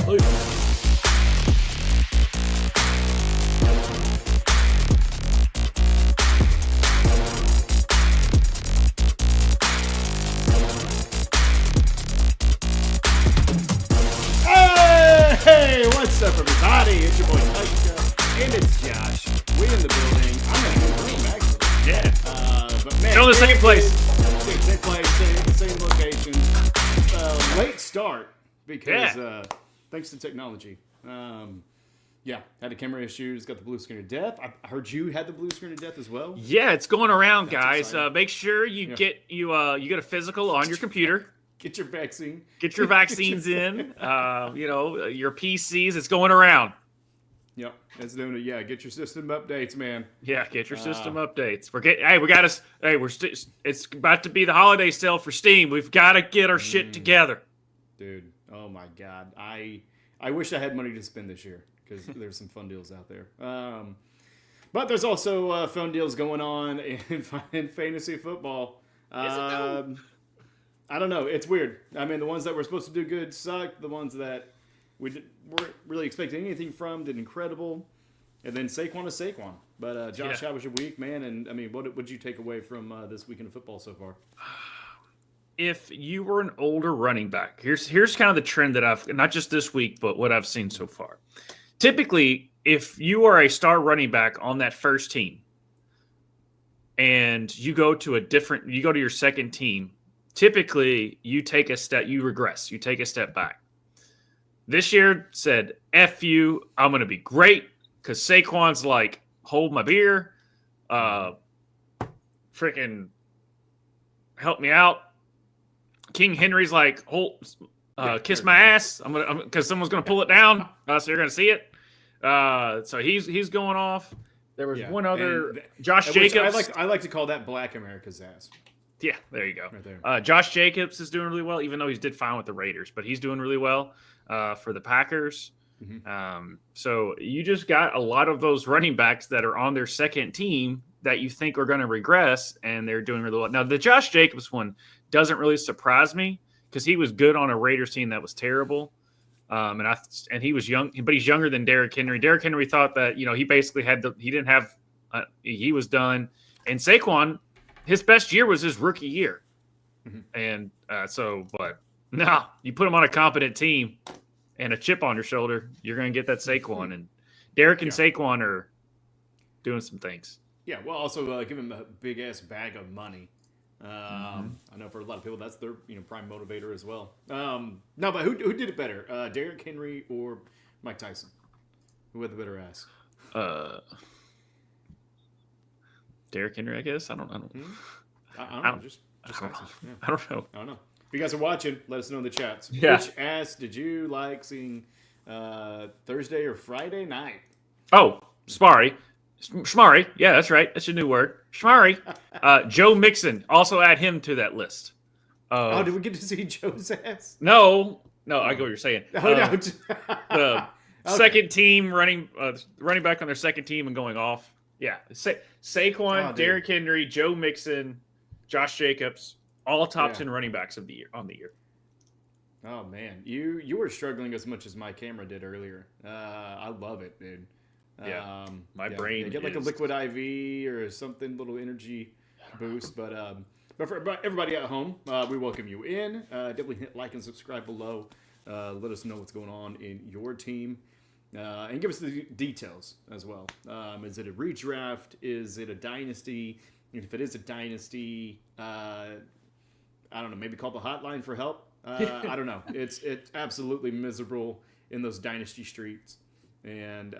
Hey, what's up, everybody? It's your boy Tvshka, and it's Josh. We in the building. I'm in the room, actually. Yeah. But man, Still in the same place. Same place, same location. Late start because thanks to technology. Had a camera issues. Got the blue screen of death. I heard you had the blue screen of death as well. Yeah, it's going around, That's guys. Make sure you get a physical on your computer. Get your vaccine. Get your vaccines in. Your PCs. It's going around. Yep, it's doing it. Yeah, get your system updates, man. Yeah, get your system updates. It's about to be the holiday sale for Steam. We've got to get our shit together. Dude, oh my God. I wish I had money to spend this year because there's some fun deals out there. But there's also fun deals going on in fantasy football. I don't know. It's weird. I mean, the ones that were supposed to do good sucked. The ones that weren't really expecting anything from did incredible. And then Saquon is Saquon. But Josh, how was your week, man? And I mean, what did you take away from this weekend of football so far? If you were an older running back, here's kind of the trend that I've, not just this week, but what I've seen so far. Typically, if you are a star running back on that first team and you go to your second team, typically you take a step, you regress, you take a step back. This year said, F you, I'm going to be great because Saquon's like, hold my beer, freaking help me out. King Henry's like, kiss my ass. I'm gonna because someone's gonna pull it down, so you're gonna see it. So he's going off. There was one other, Josh Jacobs. I like to call that Black America's ass. Yeah, there you go. Right there. Josh Jacobs is doing really well, even though he did fine with the Raiders, but he's doing really well for the Packers. Mm-hmm. So you just got a lot of those running backs that are on their second team that you think are going to regress, and they're doing really well. Now, the Josh Jacobs one doesn't really surprise me because he was good on a Raiders team that was terrible. And he was young, but he's younger than Derrick Henry. Derrick Henry thought that, he basically he was done. And Saquon, his best year was his rookie year. Mm-hmm. And but you put him on a competent team and a chip on your shoulder, you're going to get that Saquon. And Derrick and Saquon are doing some things. Yeah, well, also give him a big-ass bag of money. I know for a lot of people that's their prime motivator as well. No, but who did it better, Derrick Henry or Mike Tyson? Who had the better ass? Derrick Henry, I guess. I don't know. I don't know. Just I don't know. Yeah. I don't know. I don't know. If you guys are watching, let us know in the chats. Yeah. Which ass did you like seeing Thursday or Friday night? Oh, Schmari. Yeah, that's right. That's a new word. Schmari. Joe Mixon. Also add him to that list. Did we get to see Joe's ass? No. I go what you're saying. No. The second team running back on their second team and going off. Yeah. Saquon, Derrick Henry, Joe Mixon, Josh Jacobs, all top 10 running backs of the year on the year. Oh man, you were struggling as much as my camera did earlier. I love it, dude. Yeah, my brain. Get like a liquid IV or something, little energy boost. But for everybody at home, we welcome you in. Definitely hit like and subscribe below. Let us know what's going on in your team, and give us the details as well. Is it a redraft? Is it a dynasty? And if it is a dynasty, I don't know. Maybe call the hotline for help. I don't know. It's absolutely miserable in those dynasty streets. And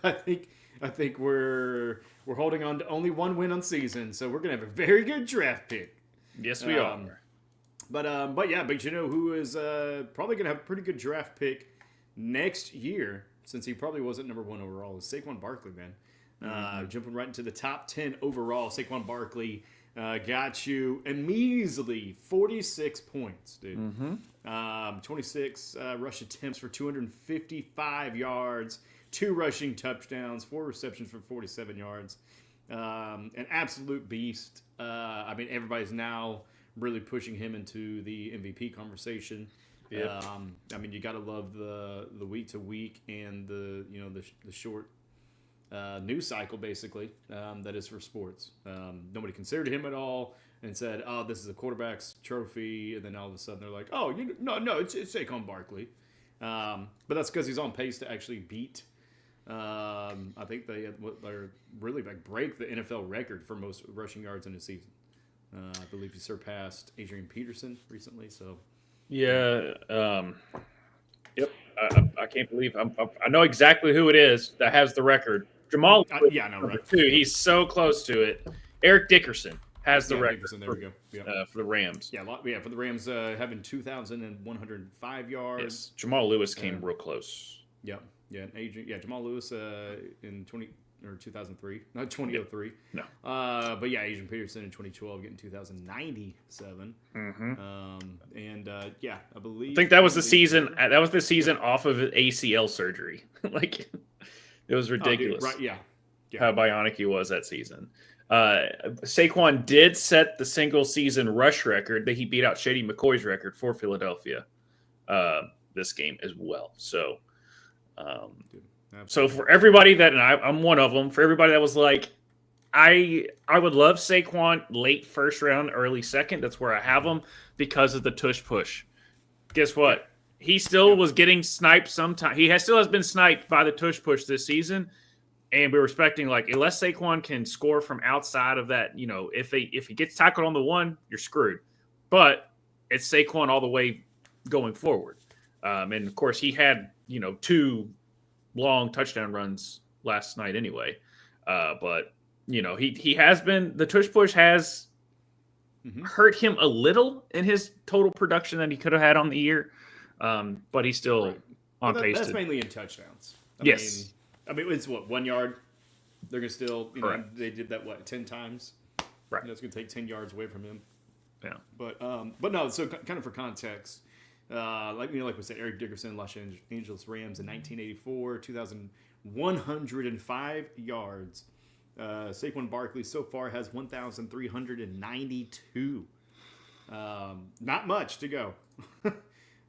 I think we're holding on to only one win on season, so we're gonna have a very good draft pick. Yes, we are. But who is probably gonna have a pretty good draft pick next year, since he probably wasn't number 1 overall, is Saquon Barkley, man. Jumping right into the top 10 overall, Saquon Barkley got you a measly 46 points, dude. 26 rush attempts for 255 yards, 2 rushing touchdowns, 4 receptions for 47 yards. An absolute beast. Everybody's now really pushing him into the MVP conversation. Yep. I mean, you got to love the week to week and the short news cycle basically that is for sports. Nobody considered him at all and said, "Oh, this is a quarterback's trophy," and then all of a sudden they're like, "Oh, no, it's Saquon Barkley." But that's because he's on pace to actually beat. I think they're really like break the NFL record for most rushing yards in a season. I believe he surpassed Adrian Peterson recently. So Yeah. Yep. I can't believe I know exactly who it is that has the record. Jamal. Yeah, I know, right? Two. He's so close to it. Eric Dickerson has the record. Dickerson, there we go. Yeah. For the Rams. Yeah, for the Rams having 2,105 yards. Yes. Jamal Lewis came real close. Yep. Yeah, Jamal Lewis in 2003, not 2003. No. But yeah, Adrian Peterson in 2012 getting 2,097. And I believe. I think that was the season. That was the season off of ACL surgery. Like, it was ridiculous. Right? Yeah. How bionic he was that season. Saquon did set the single season rush record that he beat out Shady McCoy's record for Philadelphia. This game as well. So. So for everybody that, and I'm one of them, for everybody that was like, I would love Saquon late first round, early second. That's where I have him because of the tush push. Guess what? He still was getting sniped sometime. Still has been sniped by the tush push this season. And we were expecting, like, unless Saquon can score from outside of that, if he gets tackled on the one, you're screwed. But it's Saquon all the way going forward. And of course he had, 2 long touchdown runs last night anyway. But he has been, the tush push has hurt him a little in his total production that he could have had on the year. But he's still on pace. That's mainly in touchdowns. Yes. I mean, it's 1 yard. They're going to still, they did that, 10 times? Right. It's going to take 10 yards away from him. Yeah. But no, so kind of for context, like we said, Eric Dickerson, Los Angeles Rams in 1984, 2,105 yards. Saquon Barkley so far has 1,392. Not much to go.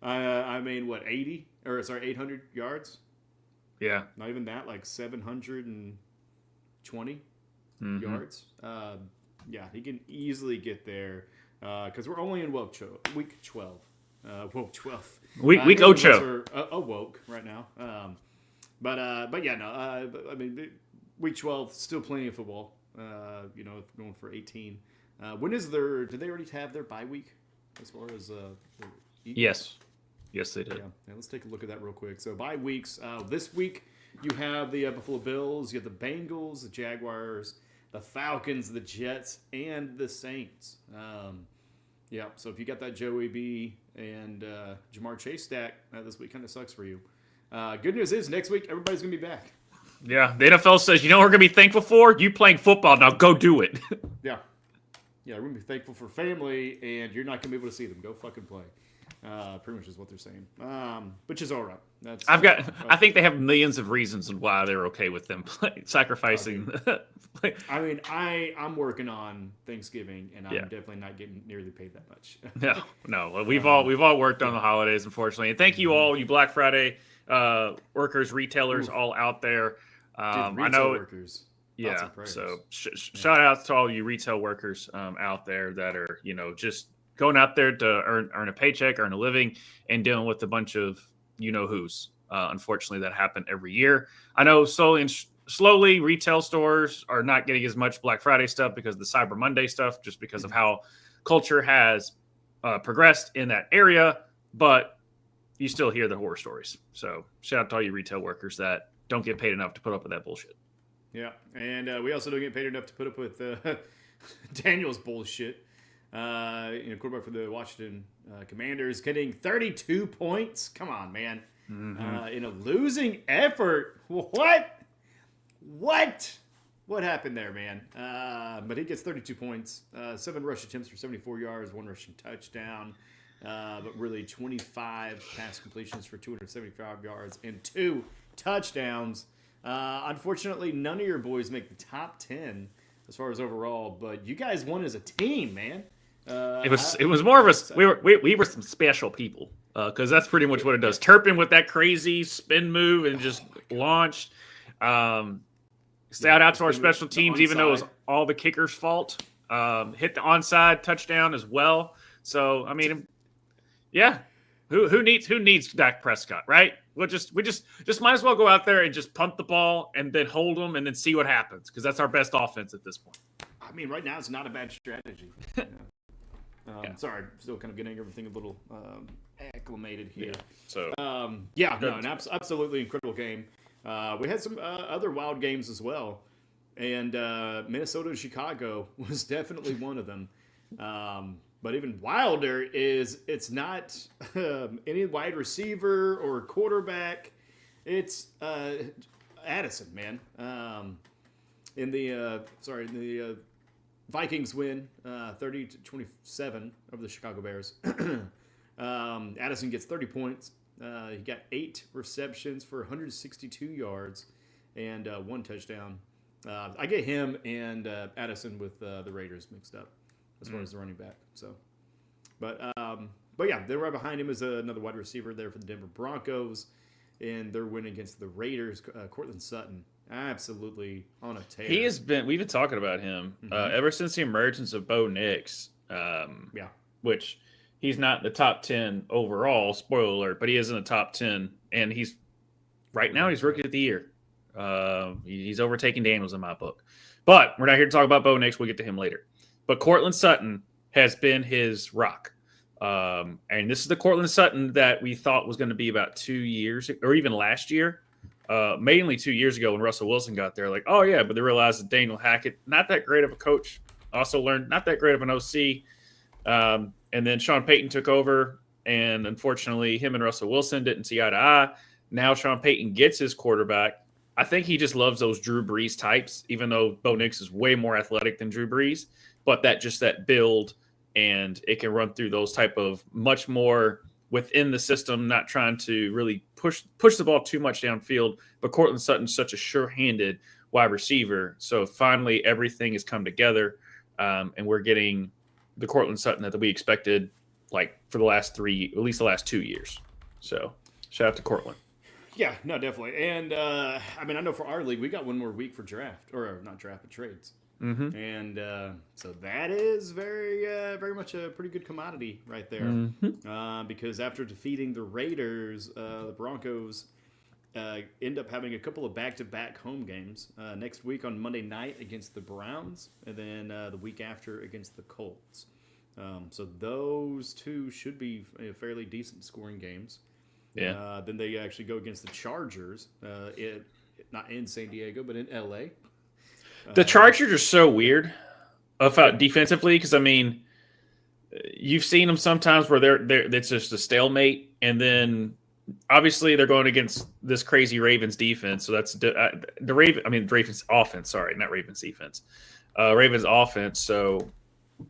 800 yards? Yeah. Not even that, like 720 yards. He can easily get there because we're only in week 12. Woke 12. Week Ocho. Awoke right now. Week 12, still plenty of football. Going for 18. When is did they already have their bye week as far as Yes, they did. Yeah, let's take a look at that real quick. So bye weeks. This week you have the Buffalo Bills, you have the Bengals, the Jaguars, the Falcons, the Jets, and the Saints. So if you got that Joey B and Jamar Chase stack, this week kind of sucks for you. Good news is next week everybody's going to be back. Yeah, the NFL says, we're going to be thankful for? You playing football. Now go do it. Yeah, we're going to be thankful for family, and you're not going to be able to see them. Go fucking play. Pretty much is what they're saying, which is all right. I think they have millions of reasons why they're okay with them sacrificing. I mean, I'm working on Thanksgiving, and I'm definitely not getting nearly paid that much. No. We've all worked on the holidays, unfortunately. And thank you all, you Black Friday workers, retailers, all out there. I know workers. Yeah. So shout out to all you retail workers out there that are just going out there to earn a paycheck, earn a living, and dealing with a bunch of who's. Unfortunately, that happen every year. I know slowly retail stores are not getting as much Black Friday stuff because of the Cyber Monday stuff, just because of how culture has progressed in that area. But you still hear the horror stories. So shout out to all you retail workers that don't get paid enough to put up with that bullshit. Yeah, and we also don't get paid enough to put up with Daniel's bullshit. Quarterback for the Washington Commanders getting 32 points. Come on, man. In a losing effort. What happened there, man? But he gets 32 points, 7 rush attempts for 74 yards, 1 rushing touchdown, but really 25 pass completions for 275 yards and 2 touchdowns. Unfortunately, none of your boys make the top 10 as far as overall, but you guys won as a team, man. It was more of a we were some special people because that's pretty much what it does. Turpin with that crazy spin move and just launched. Shout out to our special teams, even though it was all the kicker's fault. Hit the onside touchdown as well. So I mean, yeah, who needs Dak Prescott, right? We just might as well go out there and just punt the ball and then hold them and then see what happens because that's our best offense at this point. I mean, right now it's not a bad strategy. Sorry, still kind of getting everything a little acclimated here. Absolutely incredible game. We had some other wild games as well, and Minnesota and Chicago was definitely one of them. But even wilder is it's not any wide receiver or quarterback. It's Addison, man. In the Vikings win 30-27 over the Chicago Bears. Addison gets 30 points. He got 8 receptions for 162 yards and 1 touchdown. I get him and Addison with the Raiders mixed up as far as the running back. So, but yeah, they're right behind him is another wide receiver there for the Denver Broncos, and they're winning against the Raiders. Cortland Sutton, absolutely on a tear. He has been. We've been talking about him ever since the emergence of Bo Nix. Which he's not in the top 10 overall. Spoiler alert, but he is in the top 10, and he's right now he's rookie of the year. He's overtaking Daniels in my book. But we're not here to talk about Bo Nix. We'll get to him later. But Cortland Sutton has been his rock. And this is the Cortland Sutton that we thought was going to be about 2 years or even last year. Mainly 2 years ago when Russell Wilson got there. Like, oh, yeah, but they realized that Daniel Hackett, not that great of a coach. Also learned not that great of an OC. And then Sean Payton took over. And unfortunately, him and Russell Wilson didn't see eye to eye. Now Sean Payton gets his quarterback. I think he just loves those Drew Brees types, even though Bo Nix is way more athletic than Drew Brees. But that build, and it can run through those type of much more within the system, not trying to really push the ball too much downfield. But Cortland Sutton's such a sure-handed wide receiver. So finally everything has come together, and we're getting the Cortland Sutton that we expected like for the last at least the last 2 years. So shout out to Cortland. Yeah, no, definitely. And I mean, I know for our league, we got one more week for draft, or not draft, but trades. Mm-hmm. And so that is very much a pretty good commodity right there. Mm-hmm. Because after defeating the Raiders, the Broncos end up having a couple of back-to-back home games next week on Monday night against the Browns, and then the week after against the Colts. So those two should be fairly decent scoring games. Yeah. Then they actually go against the Chargers, not in San Diego, but in LA. The Chargers are so weird defensively because, I mean, you've seen them sometimes where it's just a stalemate, and then obviously they're going against this crazy Ravens defense. So that's Ravens offense. Sorry, not Ravens defense. Ravens offense. So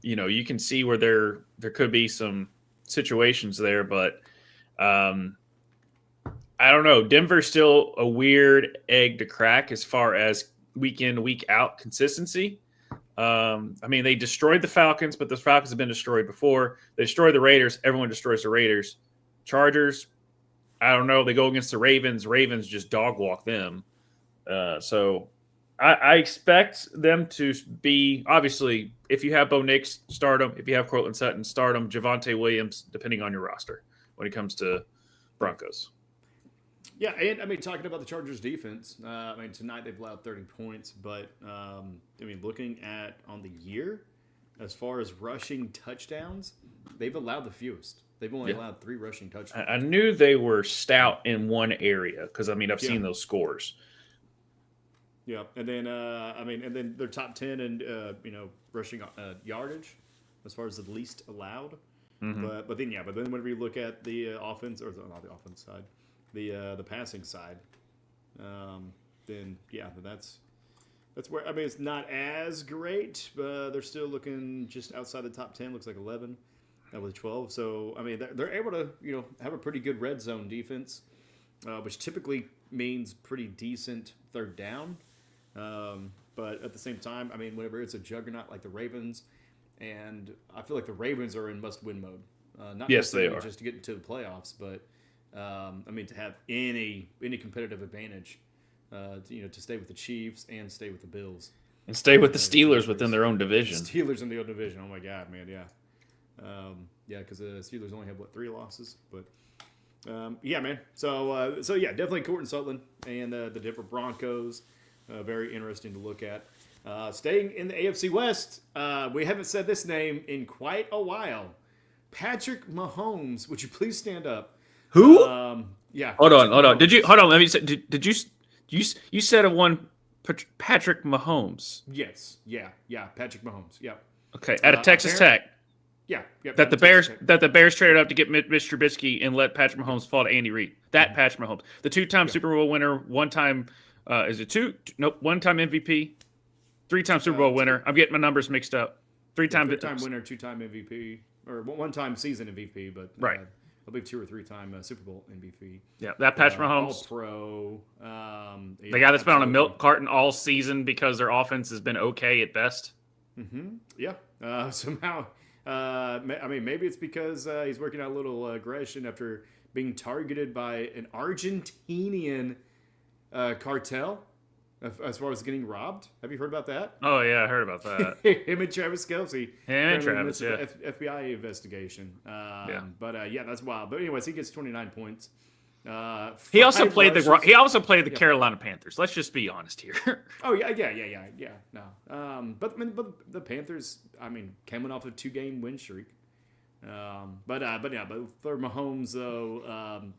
you can see where there could be some situations there, but I don't know. Denver's still a weird egg to crack as far as week in, week out consistency. I mean, they destroyed the Falcons, but the Falcons have been destroyed before. They destroyed the Raiders. Everyone destroys the Raiders. Chargers, I don't know. They go against the Ravens. Ravens just dog walk them. So I expect them to be, obviously, if you have Bo Nix, start them. If you have Cortland Sutton, start them. Javonte Williams, depending on your roster when it comes to Broncos. Yeah, and I mean, talking about the Chargers defense, I mean, tonight they've allowed 30 points, but I mean, looking at on the year, as far as rushing touchdowns, they've allowed the fewest. They've only allowed 3 rushing touchdowns. I knew they were stout in one area because, I mean, I've seen those scores. Yeah, and then and then they're top 10 in rushing yardage as far as the least allowed. Mm-hmm. But then whenever you look at the offense, or not the offense side, the passing side, then that's where, I mean, it's not as great, but they're still looking just outside the top 10. Looks like 11 with 12. So I mean, they're able to have a pretty good red zone defense, which typically means pretty decent third down. But at the same time, I mean, whenever it's a juggernaut like the Ravens and I feel like the Ravens are in must-win mode. Not Yes, they necessarily are. just to get into the playoffs, but I mean to have any competitive advantage, to stay with the Chiefs and stay with the Bills. And stay with the It's Steelers within their own division. Steelers in the old division. Oh my God, man, yeah, because the Steelers only have 3 losses, but yeah, man. So yeah, definitely Courtland Sutton and the Denver Broncos. Very interesting to look at. Staying in the AFC West, we haven't said this name in quite a while. Patrick Mahomes, would you please stand up? Who? Yeah. Hold on. Did you hold on? Let me say. Did you said of one Patrick Mahomes? Yes. Yeah. Patrick Mahomes. Yeah. Okay, at a Texas Tech. Yeah. That the Bears traded up to get Mitch Trubisky and let Patrick Mahomes fall to Andy Reid. That Patrick Mahomes, the 2-time Super Bowl winner, one-time is it two? Nope, one-time MVP, 3-time Super Bowl winner. I'm getting my numbers mixed up. Three-time winner, 2-time MVP, or one-time season MVP, but right. I believe 2 or 3-time Super Bowl MVP. Yeah, that Patrick Mahomes, All-Pro. The guy that's been on a milk carton all season because their offense has been okay at best. Mm-hmm. Yeah. Somehow, I mean, maybe it's because he's working out a little aggression after being targeted by an Argentinian cartel as far as getting robbed. Have you heard about that? Oh, yeah, I heard about that. Him and Travis Kelce. Him and Travis, yeah. FBI investigation. Yeah. But yeah, that's wild. But anyways, he gets 29 points. He also played the Carolina Panthers. Let's just be honest here. Oh yeah. No, but the Panthers, I mean, coming off a 2-game win streak. But for Mahomes though,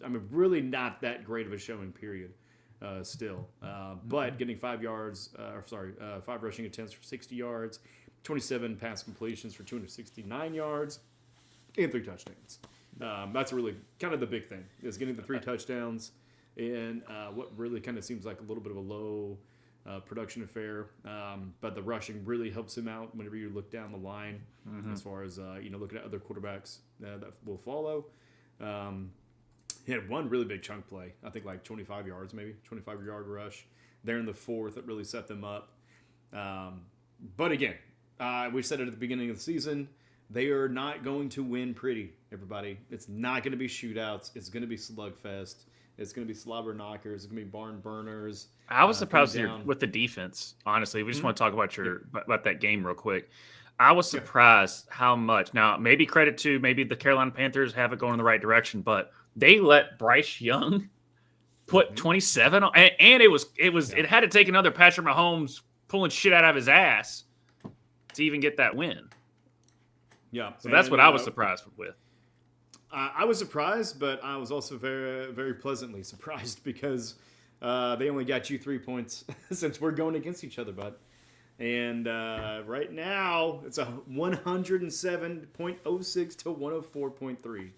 I mean, really not that great of a showing. Period. Still, but getting 5 rushing attempts for 60 yards, 27 pass completions for 269 yards, and 3 touchdowns. That's really kind of the big thing, is getting the 3 touchdowns in what really kind of seems like a little bit of a low production affair. But the rushing really helps him out whenever you look down the line, as far as looking at other quarterbacks that will follow. He had one really big chunk play, I think like 25 yards, maybe 25-yard rush there in the 4th that really set them up. But again, we said it at the beginning of the season. They are not going to win pretty, everybody. It's not going to be shootouts. It's going to be slugfest. It's going to be slobber knockers. It's going to be barn burners. I was surprised with the defense, honestly. We just want to talk about that game real quick. I was surprised how much. Now, maybe credit to the Carolina Panthers have it going in the right direction, but they let Bryce Young put 27 on, and it had to take another Patrick Mahomes pulling shit out of his ass to even get that win. Yeah. So that's what I was surprised with. I was surprised, but I was also very, very pleasantly surprised because they only got you 3 points since we're going against each other, bud. And right now, it's a 107.06 to 104.3.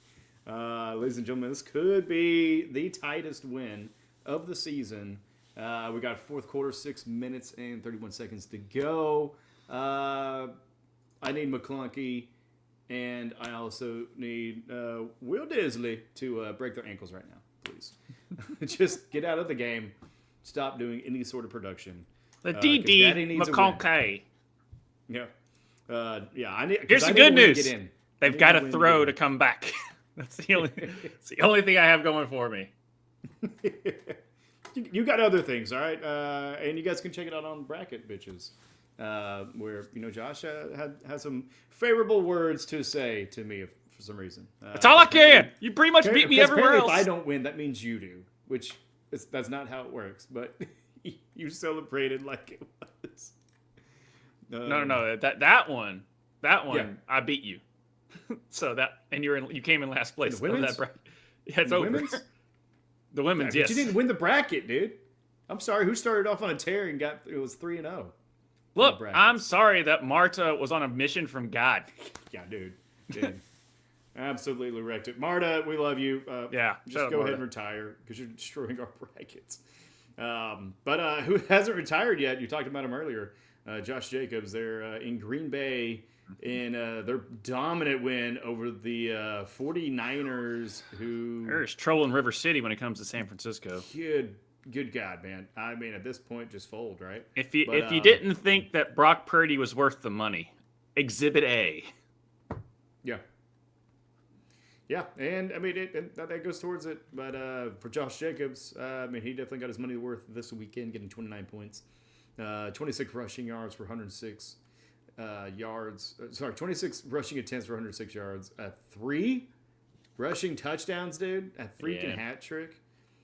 Ladies and gentlemen, this could be the tightest win of the season. We got 4th quarter, 6 minutes and 31 seconds to go. I need McClunky, and I also need Will Disley to break their ankles right now, please. Just get out of the game. Stop doing any sort of production. The DD McConkey. Yeah. Here's the good news. They've got to throw to come back. That's the only thing I have going for me. You got other things, all right? And you guys can check it out on Bracket Bitches, where Josh has some favorable words to say to me for some reason. That's all I can. You pretty much beat me everywhere else. If I don't win, that means you do, which that's not how it works. But you celebrated like it was. No. That one, yeah. I beat you. So you came in last place. The women's? Yeah, it's over. The women's, yes. But you didn't win the bracket, dude. I'm sorry. Who started off on a tear and it was 3-0? Look, I'm sorry that Marta was on a mission from God. Yeah, dude. Absolutely wrecked it. Marta, we love you. Just go ahead and retire because you're destroying our brackets. But who hasn't retired yet? You talked about him earlier. Josh Jacobs, they're in Green Bay in their dominant win over the 49ers, who... There's trouble in River City when it comes to San Francisco. Good God, man. I mean, at this point, just fold, right? If you didn't think that Brock Purdy was worth the money, Exhibit A. Yeah. Yeah, and I mean that goes towards it. But for Josh Jacobs, I mean he definitely got his money worth this weekend, getting 29 points, 26 rushing yards for 106 yards. 26 rushing attempts for 106 yards. 3 rushing touchdowns, dude. A freaking hat trick.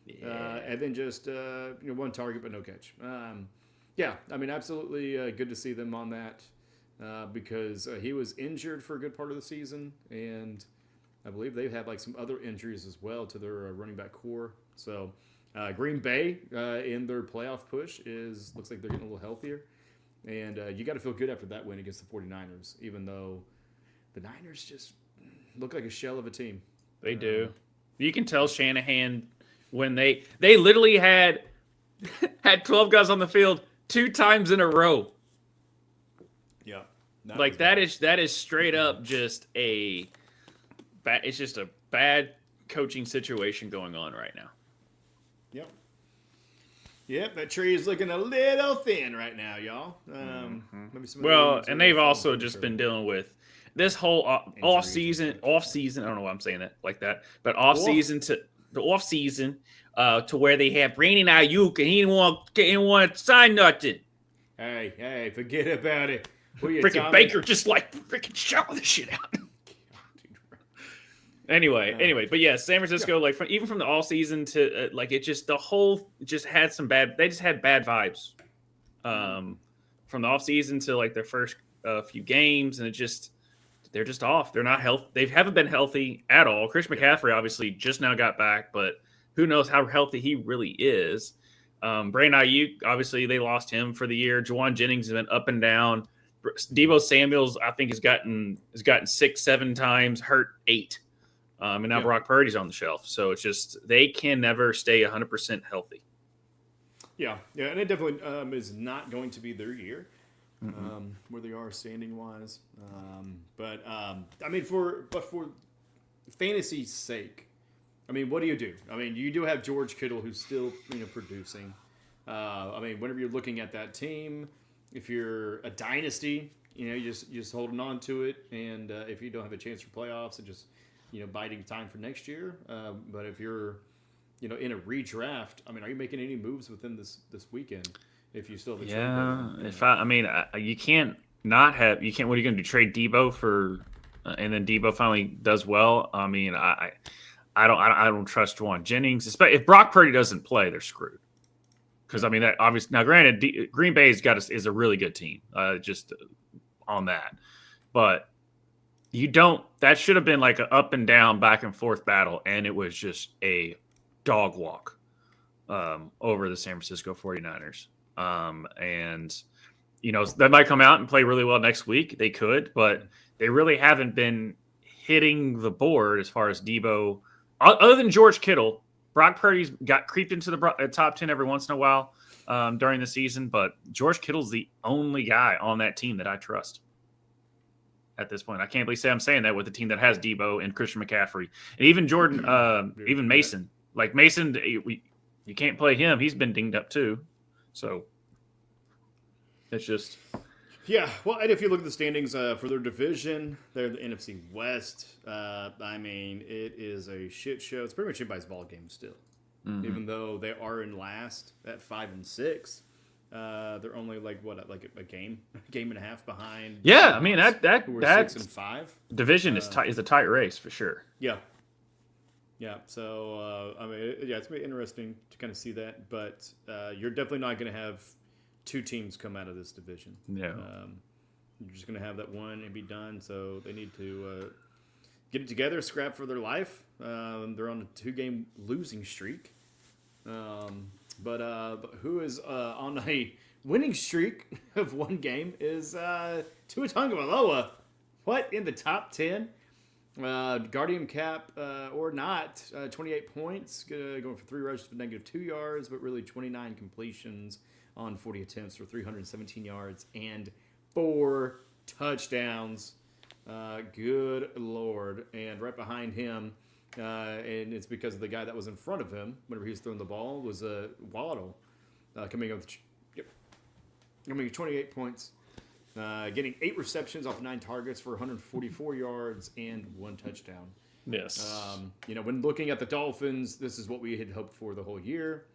Yeah. And then just 1 target but no catch. Yeah, I mean absolutely good to see them on that because he was injured for a good part of the season and. I believe they've had like some other injuries as well to their running back core. So Green Bay in their playoff push looks like they're getting a little healthier. And you got to feel good after that win against the 49ers, even though the Niners just look like a shell of a team. They do. You can tell Shanahan when they literally had 12 guys on the field 2 times in a row. Yeah. That is straight up just it's just a bad coaching situation going on right now. Yep, that tree is looking a little thin right now, y'all. And they've also just been dealing with this whole off season. I don't know why I'm saying that like that, but off season to where they have Brandon Ayuk and he didn't want to sign nothing. Hey, forget about it. Freaking Baker just like freaking shout this shit out. Anyway, but yeah, San Francisco, even from the all season to they just had bad vibes, from the off season to like their first few games, and they're just off. They're not healthy. They haven't been healthy at all. Chris McCaffrey obviously just now got back, but who knows how healthy he really is. Brandon Ayuk, obviously they lost him for the year. Juwan Jennings has been up and down. Deebo Samuels, I think has gotten 6-7 times, hurt 8. And now Brock Purdy's on the shelf. So it's just they can never stay 100% healthy. Yeah, and it definitely is not going to be their year where they are standing wise. But I mean, for fantasy's sake, I mean, what do you do? I mean, you do have George Kittle who's still producing. I mean, whenever you're looking at that team, if you're a dynasty, you just holding on to it, and if you don't have a chance for playoffs, it just biding time for next year. But if you're, in a redraft, I mean, are you making any moves within this weekend? If you still have a you can't not have. You can't. What are you going to do? Trade Deebo for, and then Deebo finally does well. I mean, I don't trust Juwan Jennings. Especially if Brock Purdy doesn't play, they're screwed. Because I mean, that obviously now, granted, Green Bay's is a really good team. Just on that, but. That should have been like an up and down, back and forth battle, and it was just a dog walk over the San Francisco 49ers. And, they might come out and play really well next week. They could, but they really haven't been hitting the board as far as Deebo. Other than George Kittle, Brock Purdy's got creeped into the top 10 every once in a while during the season, but George Kittle's the only guy on that team that I trust. At this point, I can't believe I'm saying that with a team that has Deebo and Christian McCaffrey, and even Jordan, even Mason. Like Mason, you can't play him; he's been dinged up too. So it's just Well, and if you look at the standings for their division, they're the NFC West. I mean, it is a shit show. It's pretty much anybody's ball game still, even though they are in last at 5-6. They're only like a game and a half behind. Yeah, I mean that 6-5 division is a tight race for sure. Yeah. So I mean, it's gonna be interesting to kind of see that, but you're definitely not gonna have 2 teams come out of this division. Yeah. You're just gonna have that one and be done. So they need to get it together, scrap for their life. They're on a 2-game losing streak. But who is on a winning streak of 1 game is Tua Tagovailoa. What, in the top 10? Guardian cap or not, 28 points, going for 3 rushes for -2 yards, but really 29 completions on 40 attempts for 317 yards and 4 touchdowns. Good Lord. And right behind him, and it's because of the guy that was in front of him whenever he was throwing the ball, was Waddle, coming up with 28 points. getting 8 receptions off 9 targets for 144 yards and 1 touchdown. Yes. When looking at the Dolphins, this is what we had hoped for the whole year.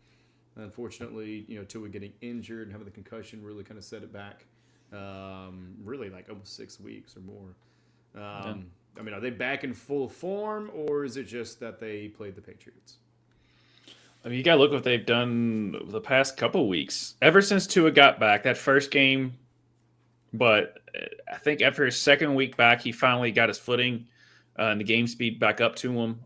Unfortunately, Tua getting injured and having the concussion really kind of set it back. Really like almost 6 weeks or more. Are they back in full form, or is it just that they played the Patriots? You got to look what they've done the past couple weeks. Ever since Tua got back, that first game, but I think after his second week back, he finally got his footing and the game speed back up to him.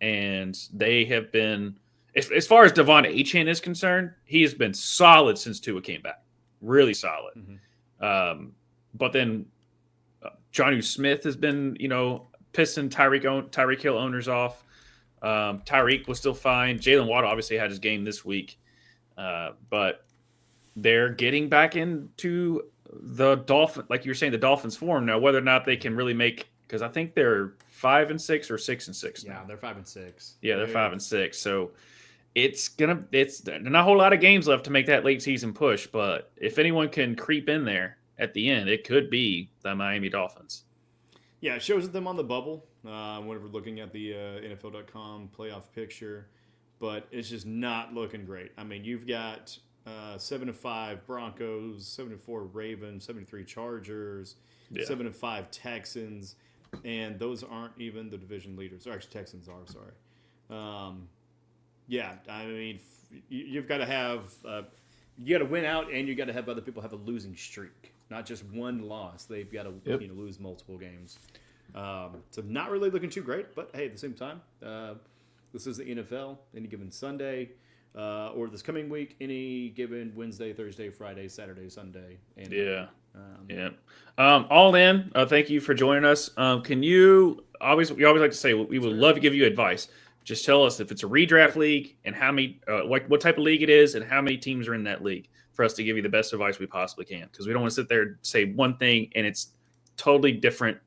And they have been, as far as Devon Achane is concerned, he has been solid since Tua came back. Really solid. Mm-hmm. But then Jonnu Smith has been, pissing Tyreek Hill owners off. Tyreek was still fine. Jalen Waddle obviously had his game this week. But they're getting back into the Dolphins form now. Whether or not they can really make, because I think they're 5-6 or 6-6 now. Yeah, they're 5-6. Yeah, they're 5-6. So there's not a whole lot of games left to make that late season push. But if anyone can creep in there at the end, it could be the Miami Dolphins. Yeah, it shows them on the bubble whenever we're looking at the NFL.com playoff picture, but it's just not looking great. You've got 7-5 Broncos, 7-4 Ravens, 73 Chargers, 7-5 Texans, and those aren't even the division leaders. Or actually, Texans are. Sorry. You've got to have you got to win out, and you got to have other people have a losing streak. Not just one loss. They've got to lose multiple games. So not really looking too great. But, hey, at the same time, this is the NFL. Any given Sunday or this coming week, any given Wednesday, Thursday, Friday, Saturday, Sunday. And, all in, thank you for joining us. We always like to say we would love to give you advice. Just tell us if it's a redraft league and how many, what type of league it is and how many teams are in that league, for us to give you the best advice we possibly can. Because we don't want to sit there and say one thing and it's totally different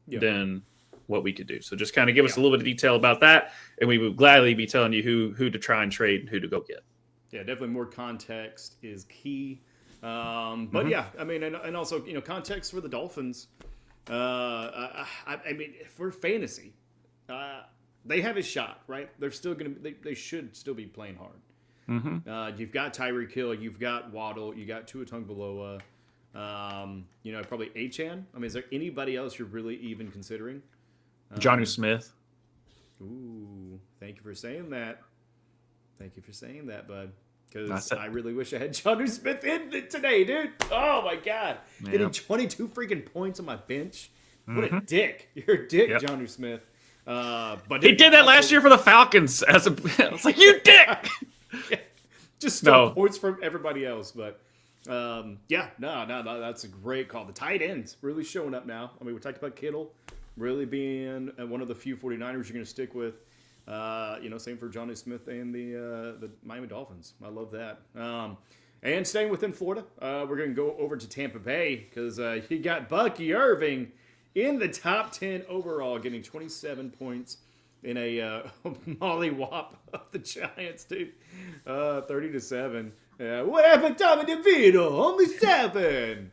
than what we could do. So just kind of give us a little bit of detail about that, and we would gladly be telling you who to try and trade and who to go get. Yeah, definitely more context is key. But and also, context for the Dolphins. For fantasy, they have a shot, right? They're still they should still be playing hard. Mm-hmm. You've got Tyreek Hill, you've got Waddle, you got Tua Tagovailoa, probably Achane. Is there anybody else you're really even considering? Jonnu Smith. Ooh, thank you for saying that. Bud. Because I really wish I had Jonnu Smith in today, dude. Oh my God, getting 22 freaking points on my bench. What a dick! You're a dick, Jonnu Smith. But he did that last year for the Falcons. I was like, you dick. Just stole points from everybody else, but that's a great call. The tight ends really showing up now. We talked about Kittle really being one of the few 49ers you're going to stick with. Same for Jonnu Smith and the Miami Dolphins. I love that. And staying within Florida, we're going to go over to Tampa Bay because you got Bucky Irving in the top 10 overall, getting 27 points in a mollywop of the Giants, dude. 30-7. What happened to Tommy DeVito? Only 7.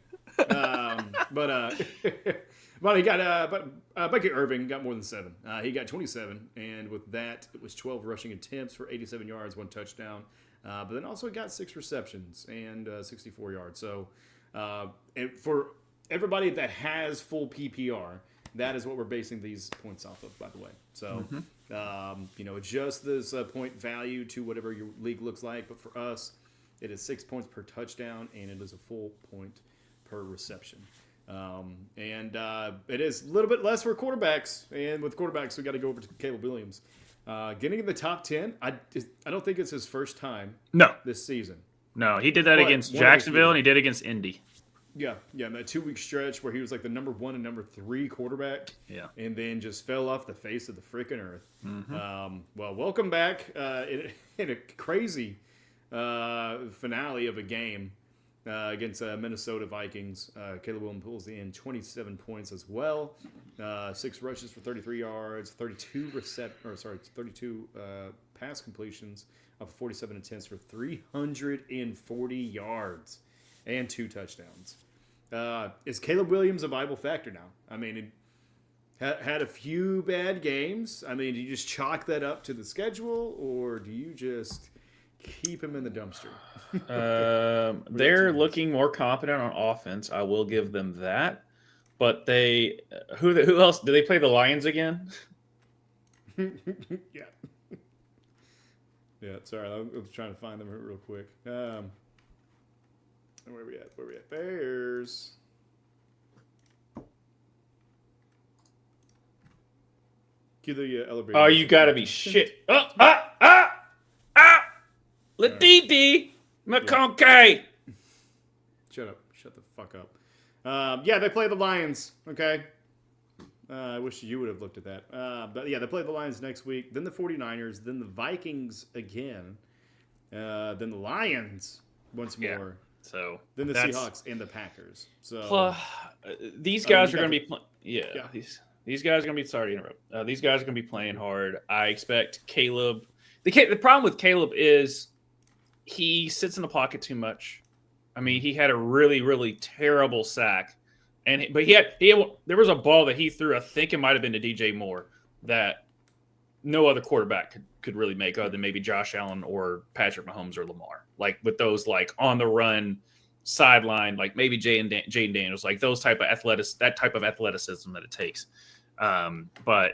But he got Bucky Irving got more than 7. He got 27, and with that, it was 12 rushing attempts for 87 yards, 1 touchdown. But then also got 6 receptions and 64 yards. So, and for everybody that has full PPR, that is what we're basing these points off of, by the way. So, adjust this point value to whatever your league looks like. But for us, it is 6 points per touchdown, and it is a full point per reception. And it is a little bit less for quarterbacks. And with quarterbacks, we got to go over to Caleb Williams. Getting in the top 10, I don't think it's his first time this season. No, he did that against Jacksonville, and he did against Indy. Yeah, that 2-week stretch where he was like the number 1 and number 3 quarterback. Yeah. And then just fell off the face of the freaking earth. Mm-hmm. Welcome back in a crazy finale of a game against Minnesota Vikings. Caleb Williams pulls in 27 points as well. 6 rushes for 33 yards, 32 pass completions of 47 attempts for 340 yards and 2 touchdowns. Is Caleb Williams a viable factor now? I mean, he had a few bad games. I mean, do you just chalk that up to the schedule, or do you just keep him in the dumpster? They're looking more competent on offense. I will give them that. But who else? Do they play the Lions again? Yeah. Yeah, sorry. I was trying to find them real quick. Where are we at? Bears. Cue the elevator. Oh, you gotta be shit. Latiti McConkey. Shut up. Shut the fuck up. Yeah, they play the Lions. Okay. I wish you would have looked at that. But yeah, they play the Lions next week. Then the 49ers. Then the Vikings again. Then the Lions once more. So then the Seahawks and the Packers. So these guys are going to be playing. Yeah. These guys are going to be sorry to interrupt. These guys are going to be playing hard. I expect Caleb. The problem with Caleb is he sits in the pocket too much. I mean, he had a really, really terrible sack, but there was a ball that he threw. I think it might have been to DJ Moore that no other quarterback could really make, other than maybe Josh Allen or Patrick Mahomes or Lamar. Like with those like on the run sideline, like maybe Jaden Daniels, like those type of athleticism that it takes. But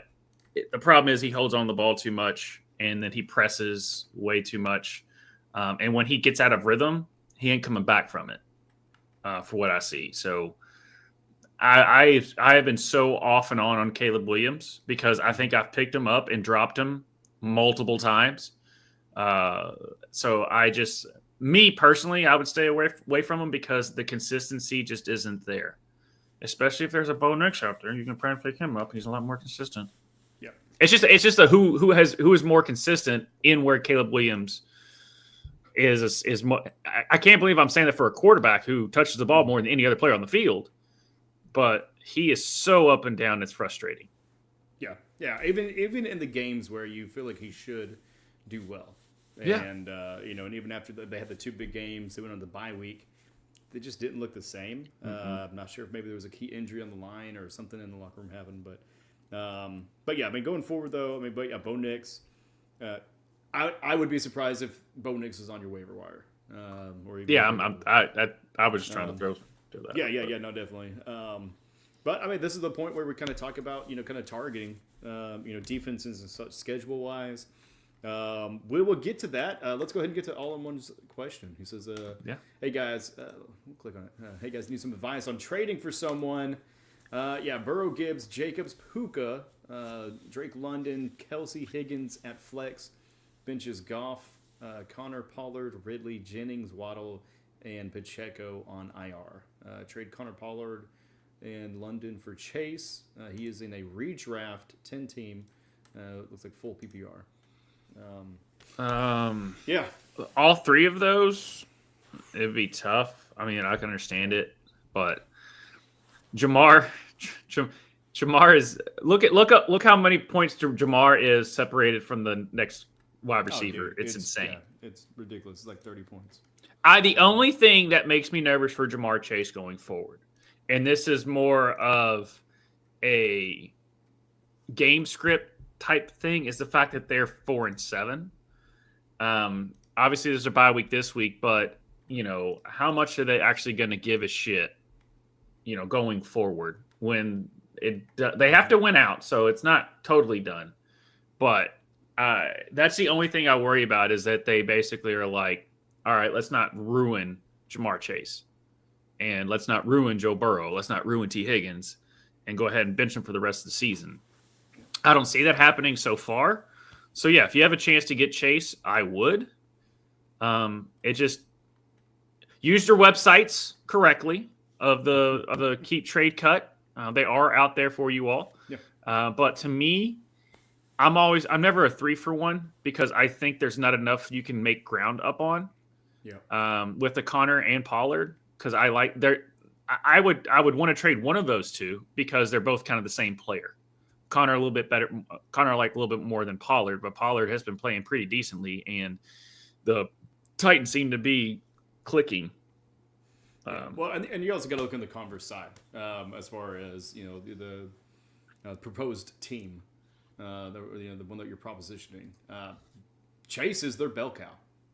the problem is he holds on the ball too much, and then he presses way too much. And when he gets out of rhythm, he ain't coming back from it, for what I see. So I have been so off and on Caleb Williams because I think I've picked him up and dropped him multiple times. So me personally, I would stay away from him because the consistency just isn't there. Especially if there's a Bo Nix out there, you can probably pick him up. He's a lot more consistent. Yeah, it's just a who is more consistent in where Caleb Williams is more. I can't believe I'm saying that for a quarterback who touches the ball more than any other player on the field, but he is so up and down. It's frustrating. Yeah. Even in the games where you feel like he should do well, and and even after they had the two big games, they went on the bye week. They just didn't look the same. I'm not sure if maybe there was a key injury on the line or something in the locker room happened, but yeah, I mean going forward though, Bo Nix. I would be surprised if Bo Nix is on your waiver wire. Or even I was just trying to throw that. Yeah, no, definitely. But I mean, this is the point where we kind of talk about kind of targeting, defenses and such schedule wise. We will get to that. Let's go ahead and get to All-in-One's question. He says, hey guys, click on it. Hey guys, need some advice on trading for someone. Burrow, Gibbs, Jacobs, Puka, Drake London, Kelsey, Higgins at flex, benches Goff, Connor, Pollard, Ridley, Jennings, Waddle, and Pacheco on IR. Trade Connor Pollard and London for Chase. He is in a redraft 10-team. Looks like full PPR. All three of those, it'd be tough. I mean, I can understand it, but Jamar is look how many points Jamar is separated from the next wide receiver. It's insane. Yeah, it's ridiculous. It's like 30 points. The only thing that makes me nervous for Jamar Chase going forward, and this is more of a game script type thing, is the fact that they're 4-7. Obviously, there's a bye week this week, but how much are they actually going to give a shit? Going forward when they have to win out, so it's not totally done. But that's the only thing I worry about is that they basically are like, all right, let's not ruin Jamar Chase, and let's not ruin Joe Burrow, let's not ruin T. Higgins, and go ahead and bench him for the rest of the season. I don't see that happening so far. So yeah, if you have a chance to get Chase, I would. It just use your websites correctly of the Keep Trade Cut. They are out there for you all. Yeah. But to me, I'm never a 3-for-1 because I think there's not enough you can make ground up on. Yeah. With the Connor and Pollard, because I would want to trade one of those two because they're both kind of the same player. Connor a little bit better. Connor a little bit more than Pollard, but Pollard has been playing pretty decently, and the Titans seem to be clicking. Well, and you also got to look on the converse side as far as the proposed team, the one that you're propositioning. Chase is their bell cow.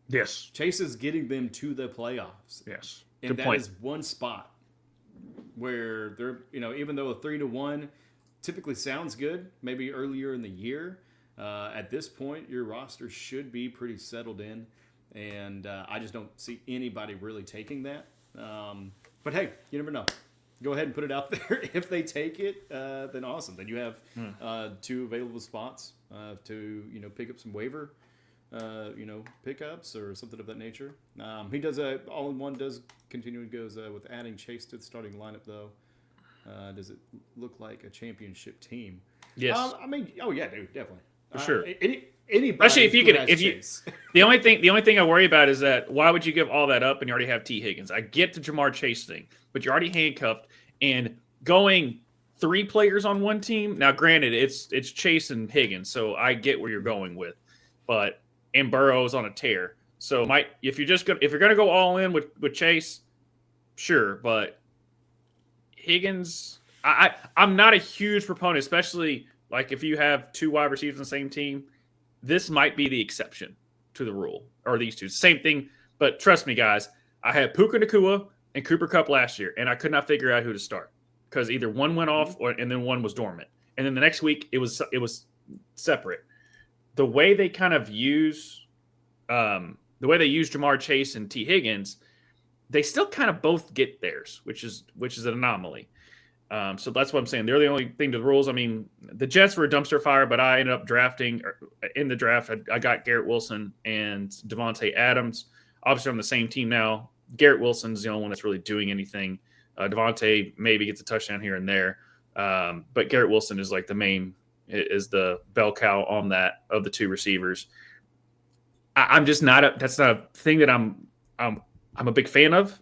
Yes. Chase is getting them to the playoffs. Yes. And that is one spot where they're, even though a 3-1 typically sounds good, maybe earlier in the year, at this point, your roster should be pretty settled in. And I just don't see anybody really taking that. But hey, you never know. Go ahead and put it out there. If they take it, then awesome. Then you have 2 available spots to pick up some waiver, pickups or something of that nature. He does all-in-one does continue and goes with adding Chase to the starting lineup though. Does it look like a championship team? Yes. Oh yeah, dude, definitely. For sure. Anybody Especially if you who could, has if you, Chase. the only thing I worry about is that why would you give all that up and you already have T. Higgins? I get the Jamar Chase thing, but you're already handcuffed and going 3 players on one team. Now, granted, it's Chase and Higgins, so I get where you're going with, and Burrow's on a tear. So if you're gonna go all in with Chase, sure, but Higgins, I'm not a huge proponent, especially like if you have 2 wide receivers on the same team. This might be the exception to the rule, or these 2. Same thing, but trust me, guys, I had Puka Nacua and Cooper Kupp last year, and I could not figure out who to start because either one went off and then one was dormant. And then the next week, it was separate. The way they kind of use Jamar Chase and T. Higgins, they still kind of both get theirs, which is an anomaly. So that's what I'm saying. They're the only thing to the rules. I mean, the Jets were a dumpster fire, but I ended up drafting in the draft. I got Garrett Wilson and Devontae Adams. Obviously, I'm on the same team now. Garrett Wilson's the only one that's really doing anything. Devontae maybe gets a touchdown here and there. But Garrett Wilson is like is the bell cow on that of the 2 receivers. I'm just that's not a thing that I'm a big fan of.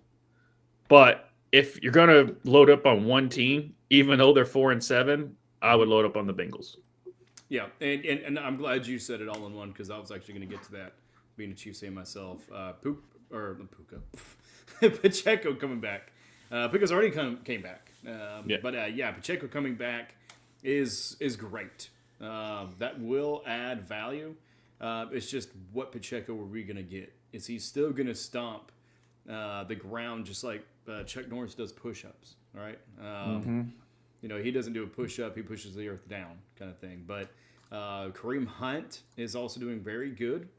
But if you're going to load up on one team, even though they're 4-7, I would load up on the Bengals. Yeah, and I'm glad you said it all in one because I was actually going to get to that, being a Chiefs fan myself. Puka. Pacheco coming back. Puka's already came back. But Pacheco coming back is great. That will add value. It's just what Pacheco are we going to get? Is he still going to stomp the ground just like Chuck Norris does push-ups, all right? He doesn't do a push-up. He pushes the earth down kind of thing. But Kareem Hunt is also doing very good,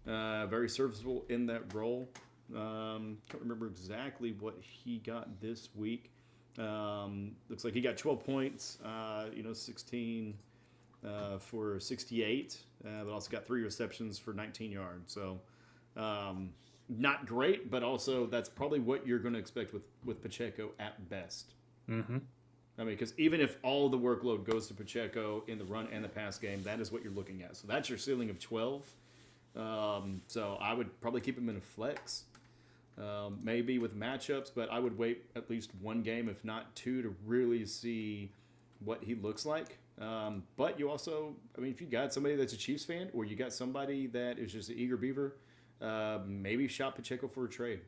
very serviceable in that role. Can't remember exactly what he got this week. Looks like he got 12 points, 16 for 68, but also got 3 receptions for 19 yards. So not great, but also that's probably what you're going to expect with Pacheco at best. Mm-hmm. I mean, because even if all the workload goes to Pacheco in the run and the pass game, that is what you're looking at. So that's your ceiling of 12. So I would probably keep him in a flex, maybe with matchups, but I would wait at least 1 game, if not 2, to really see what he looks like. But you also, if you got somebody that's a Chiefs fan or you got somebody that is just an eager beaver, maybe shop Pacheco for a trade.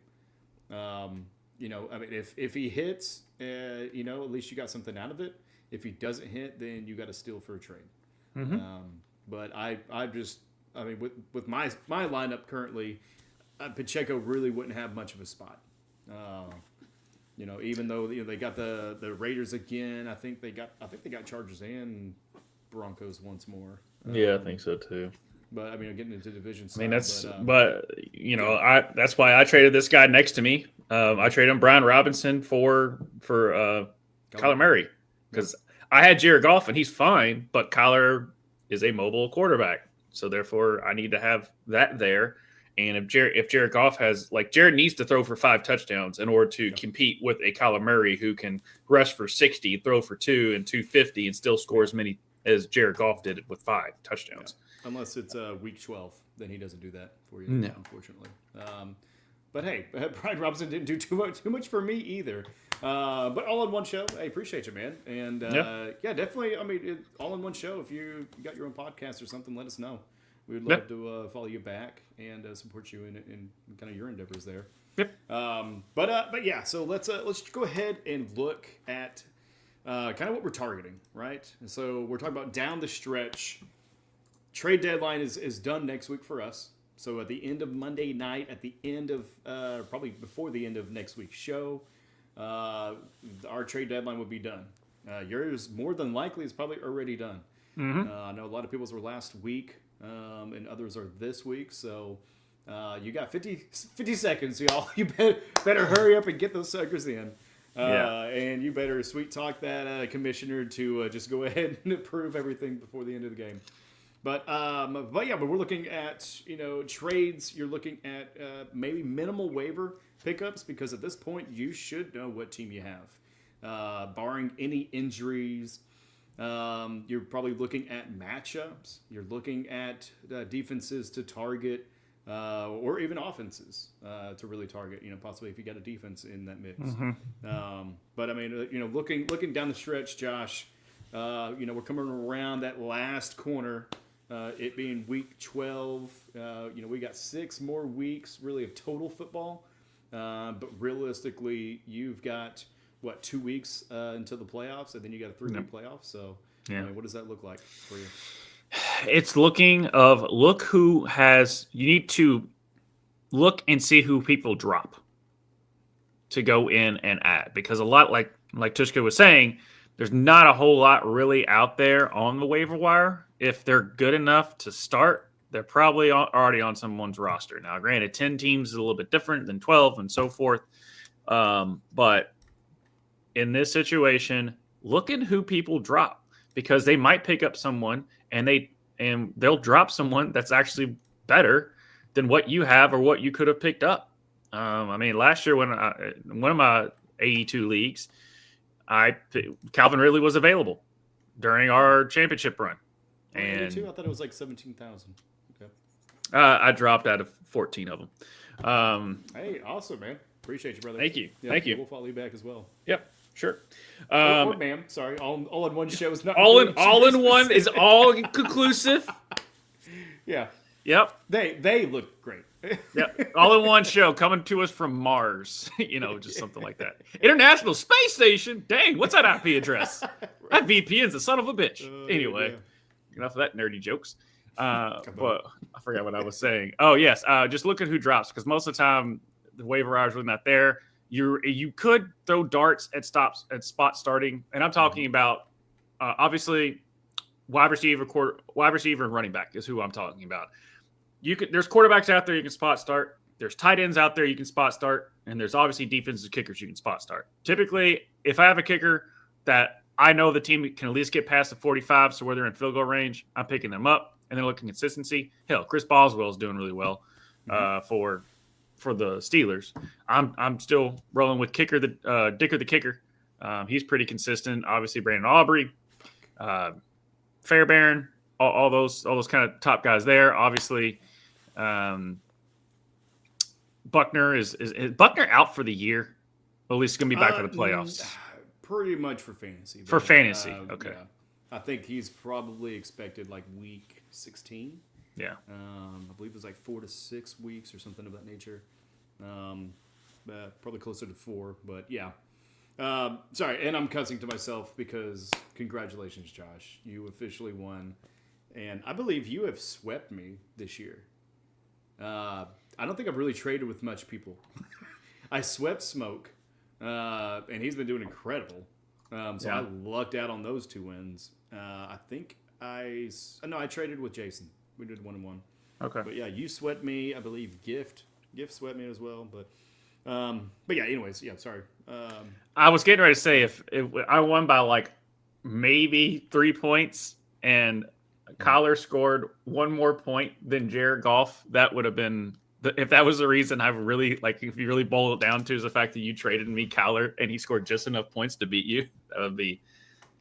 If he hits, at least you got something out of it. If he doesn't hit, then you got to steal for a trade. Mm-hmm. But with my lineup currently, Pacheco really wouldn't have much of a spot. Even though they got the Raiders again, I think they got Chargers and Broncos once more. Yeah, I think so too. But getting into division. That's why I traded this guy next to me. I traded him Brian Robinson for Kyler Murray because I had Jared Goff and he's fine, but Kyler is a mobile quarterback, so therefore I need to have that there. And if Jared Goff Jared needs to throw for 5 touchdowns in order to compete with a Kyler Murray who can rush for 60, throw for 2 and 250, and still score as many as Jared Goff did with 5 touchdowns. Yeah. Unless it's week 12, then he doesn't do that for you, unfortunately. But hey, Brian Robinson didn't do too much for me either. But all in one show. I appreciate you, man. And definitely. All in one show. If you got your own podcast or something, let us know. We would love to follow you back and support you in kind of your endeavors there. Yep. But yeah, so let's go ahead and look at kind of what we're targeting, right? And so we're talking about down the stretch. Trade deadline is done next week for us. So at the end of Monday night, at the end of probably before the end of next week's show, our trade deadline will be done. Yours more than likely is probably already done. Mm-hmm. I know a lot of people's were last week, and others are this week. So you got 50 seconds, y'all. You better hurry up and get those suckers in. And you better sweet talk that commissioner to just go ahead and approve everything before the end of the game. But we're looking at trades. You're looking at maybe minimal waiver pickups because at this point you should know what team you have, barring any injuries. You're probably looking at matchups. You're looking at defenses to target, or even offenses to really target. Possibly if you got a defense in that mix. Mm-hmm. But I mean, looking down the stretch, Josh. We're coming around that last corner. It being week 12, we got 6 more weeks really of total football. But realistically, you've got 2 weeks until the playoffs, and then you got a 3-week playoff. So, I mean, what does that look like for you? It's look who has. You need to look and see who people drop to go in and add, because a lot like Tvshka was saying, there's not a whole lot really out there on the waiver wire. If they're good enough to start, they're probably already on someone's roster. Now, granted, 10 teams is a little bit different than 12 and so forth. But in this situation, look at who people drop, because they might pick up someone and they'll drop someone that's actually better than what you have or what you could have picked up. I mean, last year when one of my 82 leagues, Calvin Ridley was available during our championship run. And 82? I thought it was like 17,000. Okay. I dropped out of 14 of them. Hey, awesome, man. Appreciate you, brother. Thank you. Yeah, Thank you. We'll follow you back as well. Yep, sure. Or ma'am. Sorry. All in one show is not all in one is all conclusive. Yeah. Yep. They look great. Yep. All in one show coming to us from Mars. Just something like that. International Space Station. Dang, what's that IP address? That VPN's a son of a bitch. Anyway, enough of that nerdy jokes. But I forgot what I was saying. Oh, yes. Just look at who drops, because most of the time the waiver wire is really not there. You could throw darts at spot starting, and I'm talking about obviously wide receiver, and running back is who I'm talking about. There's quarterbacks out there you can spot start. There's tight ends out there you can spot start, and there's obviously defensive kickers you can spot start. Typically, if I have a kicker that I know the team can at least get past the 45, so where they're in field goal range, I'm picking them up, and then looking at consistency. Hell, Chris Boswell is doing really well for the Steelers. I'm still rolling with Dicker the kicker. He's pretty consistent. Obviously, Brandon Aubrey, Fairbairn, all those kind of top guys there. Obviously, Buckner is Buckner out for the year? Or at least going to be back for the playoffs. Pretty much for fantasy. For fantasy, okay. Yeah. I think he's probably expected like week 16. Yeah. I believe it was like 4 to 6 weeks or something of that nature. Probably closer to 4, but yeah. Sorry, and I'm cussing to myself because congratulations, Josh. You officially won. And I believe you have swept me this year. I don't think I've really traded with much people. I swept Smoke, and he's been doing incredible. I lucked out on those 2 wins. I think I traded with Jason. We did 1-1. Okay. But yeah, you swept me. I believe Gift swept me as well. But yeah. Anyways, yeah. Sorry. I was getting ready to say if I won by like maybe 3 points and Collar scored 1 more point than Jared Goff, that would have been. If that was the reason, I really like. If you really boil it down to is the fact that you traded me Collar and he scored just enough points to beat you, that would be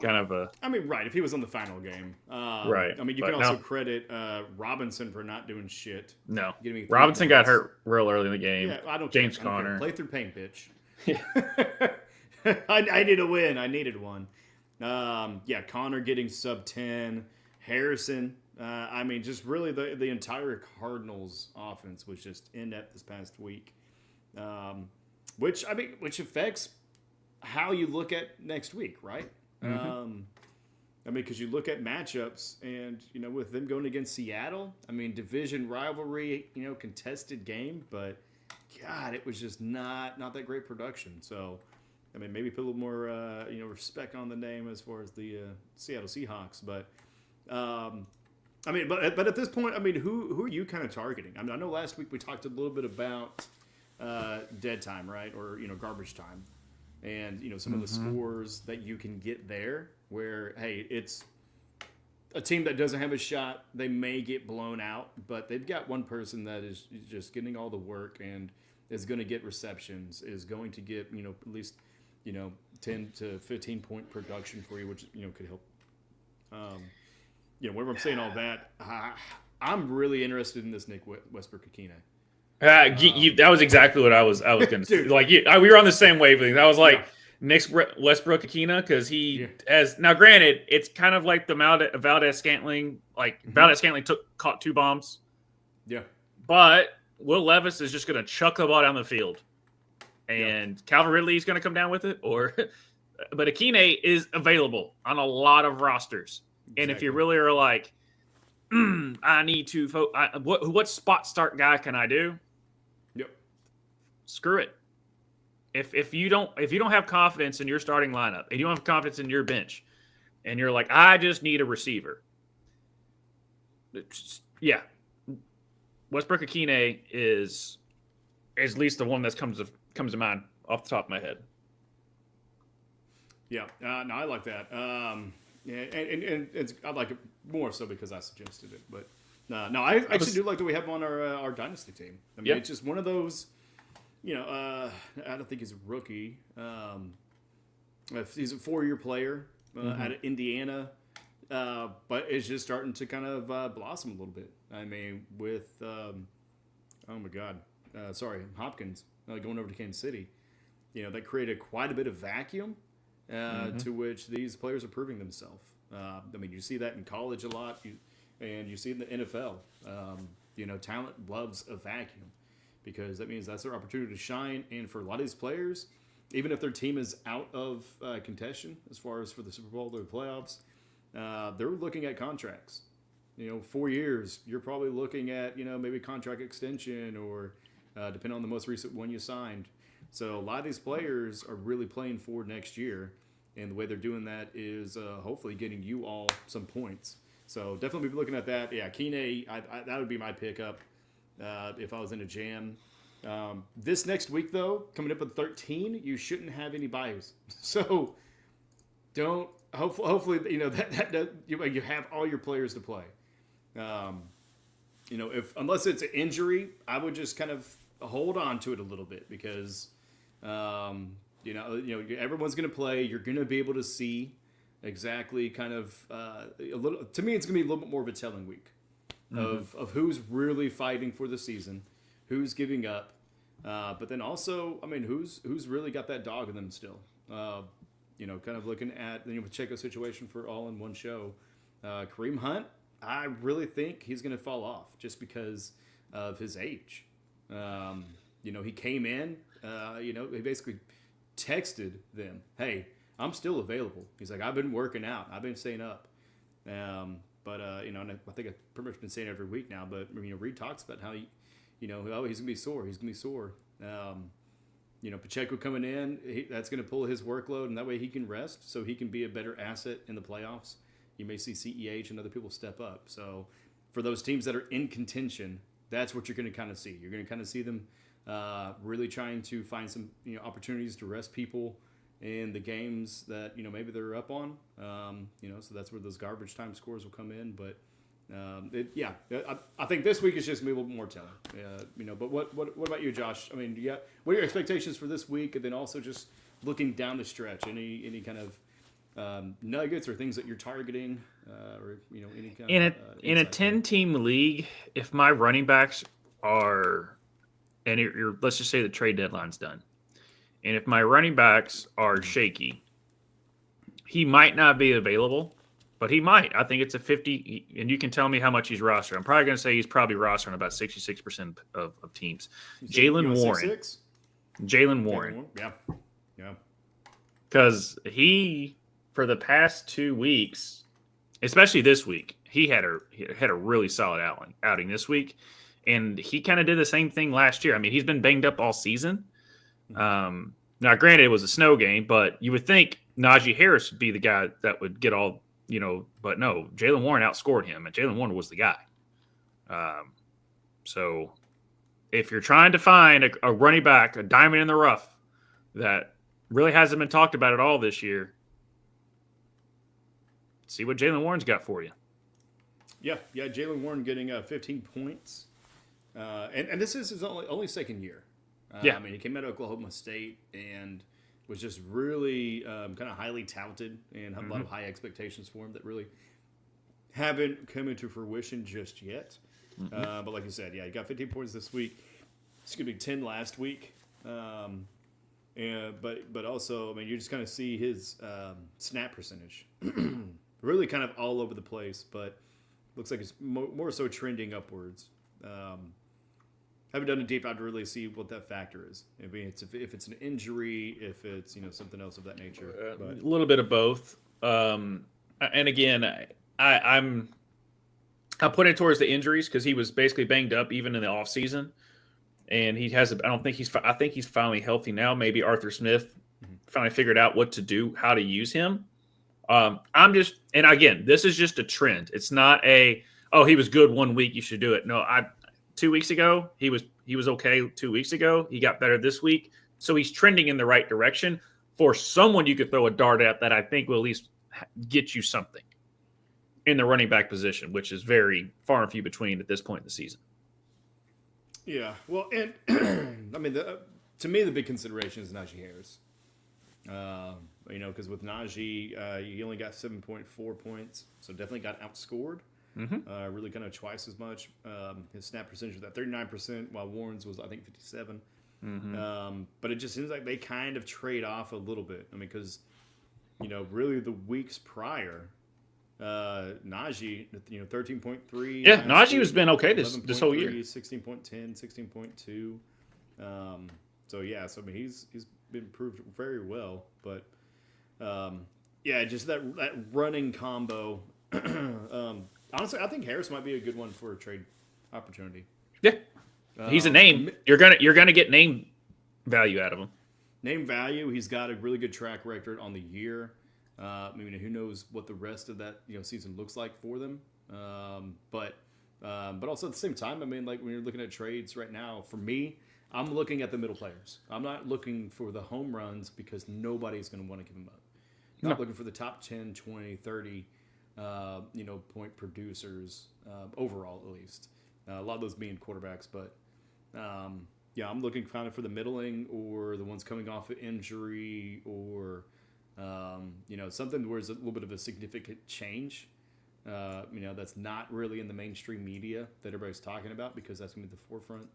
kind of a. I mean, right? If he was on the final game, right? I mean, you can also credit Robinson for not doing shit. No, Robinson got hurt real early in the game. Yeah, I don't. James care. Conner play through pain, bitch. I need a win. I needed one. Yeah, Connor getting sub 10. Harrison I mean, just really the entire Cardinals offense was just inept this past week, which affects how you look at next week, right? Mm-hmm. I mean, because you look at matchups, and with them going against Seattle, I mean, division rivalry, contested game, but God, it was just not that great production. So, I mean, maybe put a little more respect on the name as far as the Seattle Seahawks, but. I mean, but at this point, I mean, who are you kind of targeting? I mean, I know last week we talked a little bit about dead time, right, or garbage time, and some of the scores that you can get there. Where hey, it's a team that doesn't have a shot. They may get blown out, but they've got one person that is just getting all the work and is going to get receptions, is going to get at least 10 to 15 point production for you, which could help. Whenever I'm saying all that, I'm really interested in this Nick Westbrook-Akina. That was exactly what I was going to say. Like we were on the same wavelength. I was like, Nick Westbrook-Akina, because he has now. Granted, it's kind of like the Valdez-Scantling. Like Valdez-Scantling caught 2 bombs. Yeah, but Will Levis is just going to chuck the ball down the field, and Calvin Ridley is going to come down with it. But Akina is available on a lot of rosters. And if you really are like, I need to what spot start guy can I do? Yep. Screw it. If you don't have confidence in your starting lineup, and you don't have confidence in your bench, and you're like, I just need a receiver. Yeah. Westbrook-Akina is at least the one that comes to mind off the top of my head. Yeah. No, I like that. Yeah, and I like it more so because I suggested it. But no, I actually do like that we have him on our dynasty team. I mean, it's just one of those. I don't think he's a rookie. He's a 4-year player out of Indiana, but it's just starting to kind of blossom a little bit. I mean, with Hopkins going over to Kansas City, that created quite a bit of vacuum. To which these players are proving themselves. I mean, you see that in college a lot, and you see it in the NFL. Talent loves a vacuum because that means that's their opportunity to shine. And for a lot of these players, even if their team is out of contention as far as for the Super Bowl or the playoffs, they're looking at contracts. 4 years, you're probably looking at, maybe contract extension or depending on the most recent one you signed. So a lot of these players are really playing for next year, and the way they're doing that is hopefully getting you all some points. So definitely be looking at that. Yeah, Akina, that would be my pickup if I was in a jam. This next week, though, coming up at 13, you shouldn't have any buys. So don't. Hopefully, that you have all your players to play. Unless it's an injury, I would just kind of hold on to it a little bit because. Everyone's going to play. You're going to be able to see exactly kind of a little. To me, it's going to be a little bit more of a telling week of who's really fighting for the season, who's giving up, but then also, I mean, who's really got that dog in them still. Kind of looking at the Pacheco situation for all in one show. Kareem Hunt, I really think he's going to fall off just because of his age. He came in. He basically texted them, "Hey, I'm still available." He's like, "I've been working out. I've been staying up." And I think I've pretty much been saying it every week now. But Reed talks about how he's gonna be sore. He's gonna be sore. Pacheco coming in, that's gonna pull his workload, and that way he can rest, so he can be a better asset in the playoffs. You may see CEH and other people step up. So for those teams that are in contention, that's what you're gonna kind of see. You're gonna kind of see them. Really trying to find some opportunities to rest people in the games that maybe they're up on. So that's where those garbage time scores will come in. But I think this week is just maybe a little bit more telling. But what about you, Josh? I mean, what are your expectations for this week, and then also just looking down the stretch? Any kind of nuggets or things that you're targeting, or any kind in a 10-team league, if my running backs are and let's just say the trade deadline's done. And if my running backs are shaky, he might not be available, but he might. I think it's a 50, and you can tell me how much he's rostered. I'm probably going to say he's probably rostered on about 66% of teams. Jalen Warren. 6'6"? Jalen Warren. Yeah. Yeah. Because he, for the past 2 weeks, especially this week, he had a really solid outing this week. And he kind of did the same thing last year. I mean, he's been banged up all season. Now, granted, it was a snow game, but you would think Najee Harris would be the guy that would get all, but no, Jalen Warren outscored him, and Jalen Warren was the guy. So if you're trying to find a running back, a diamond in the rough that really hasn't been talked about at all this year, see what Jalen Warren's got for you. Yeah, Jalen Warren getting 15 points. And this is his only second year. I mean, he came out of Oklahoma State and was just really kind of highly touted and had a lot of high expectations for him that really haven't come into fruition just yet. But like you said, he got 15 points this week. It's going to be 10 last week. But also, I mean, you just kind of see his snap percentage really kind of all over the place, but looks like it's more so trending upwards. Haven't done a deep dive to really see what that factor is. I mean, if it's an injury, if it's something else of that nature. A little bit of both. And again, I'm putting it towards the injuries because he was basically banged up even in the off season, and I think he's finally healthy now. Maybe Arthur Smith finally figured out what to do, how to use him. And again, this is just a trend. It's not he was good 1 week, you should do it. No, 2 weeks ago, he was okay 2 weeks ago. He got better this week. So he's trending in the right direction for someone you could throw a dart at that I think will at least get you something in the running back position, which is very far and few between at this point in the season. Yeah. Well, and I mean, to me, the big consideration is Najee Harris. Because with Najee, he only got 7.4 points, so definitely got outscored. Really kind of twice as much. His snap percentage was at 39%, while Warren's was, I think, 57. But it just seems like they kind of trade off a little bit. I mean, because, really the weeks prior, Najee, 13.3. Yeah, Najee has been okay this whole year. 16.10, 16.2. So I mean, he's been proved very well. But, just that running combo. Honestly, I think Harris might be a good one for a trade opportunity. Yeah, he's a name. You're gonna get name value out of him. Name value. He's got a really good track record on the year. I mean, who knows what the rest of that season looks like for them. But also at the same time, I mean, like when you're looking at trades right now, for me, I'm looking at the middle players. I'm not looking for the home runs because nobody's going to want to give them up. I'm not looking for the top 10, 20, 30. Point producers overall, at least. A lot of those being quarterbacks, but I'm looking kind of for the middling or the ones coming off of injury or something where there's a little bit of a significant change. That's not really in the mainstream media that everybody's talking about because that's going to be the forefront.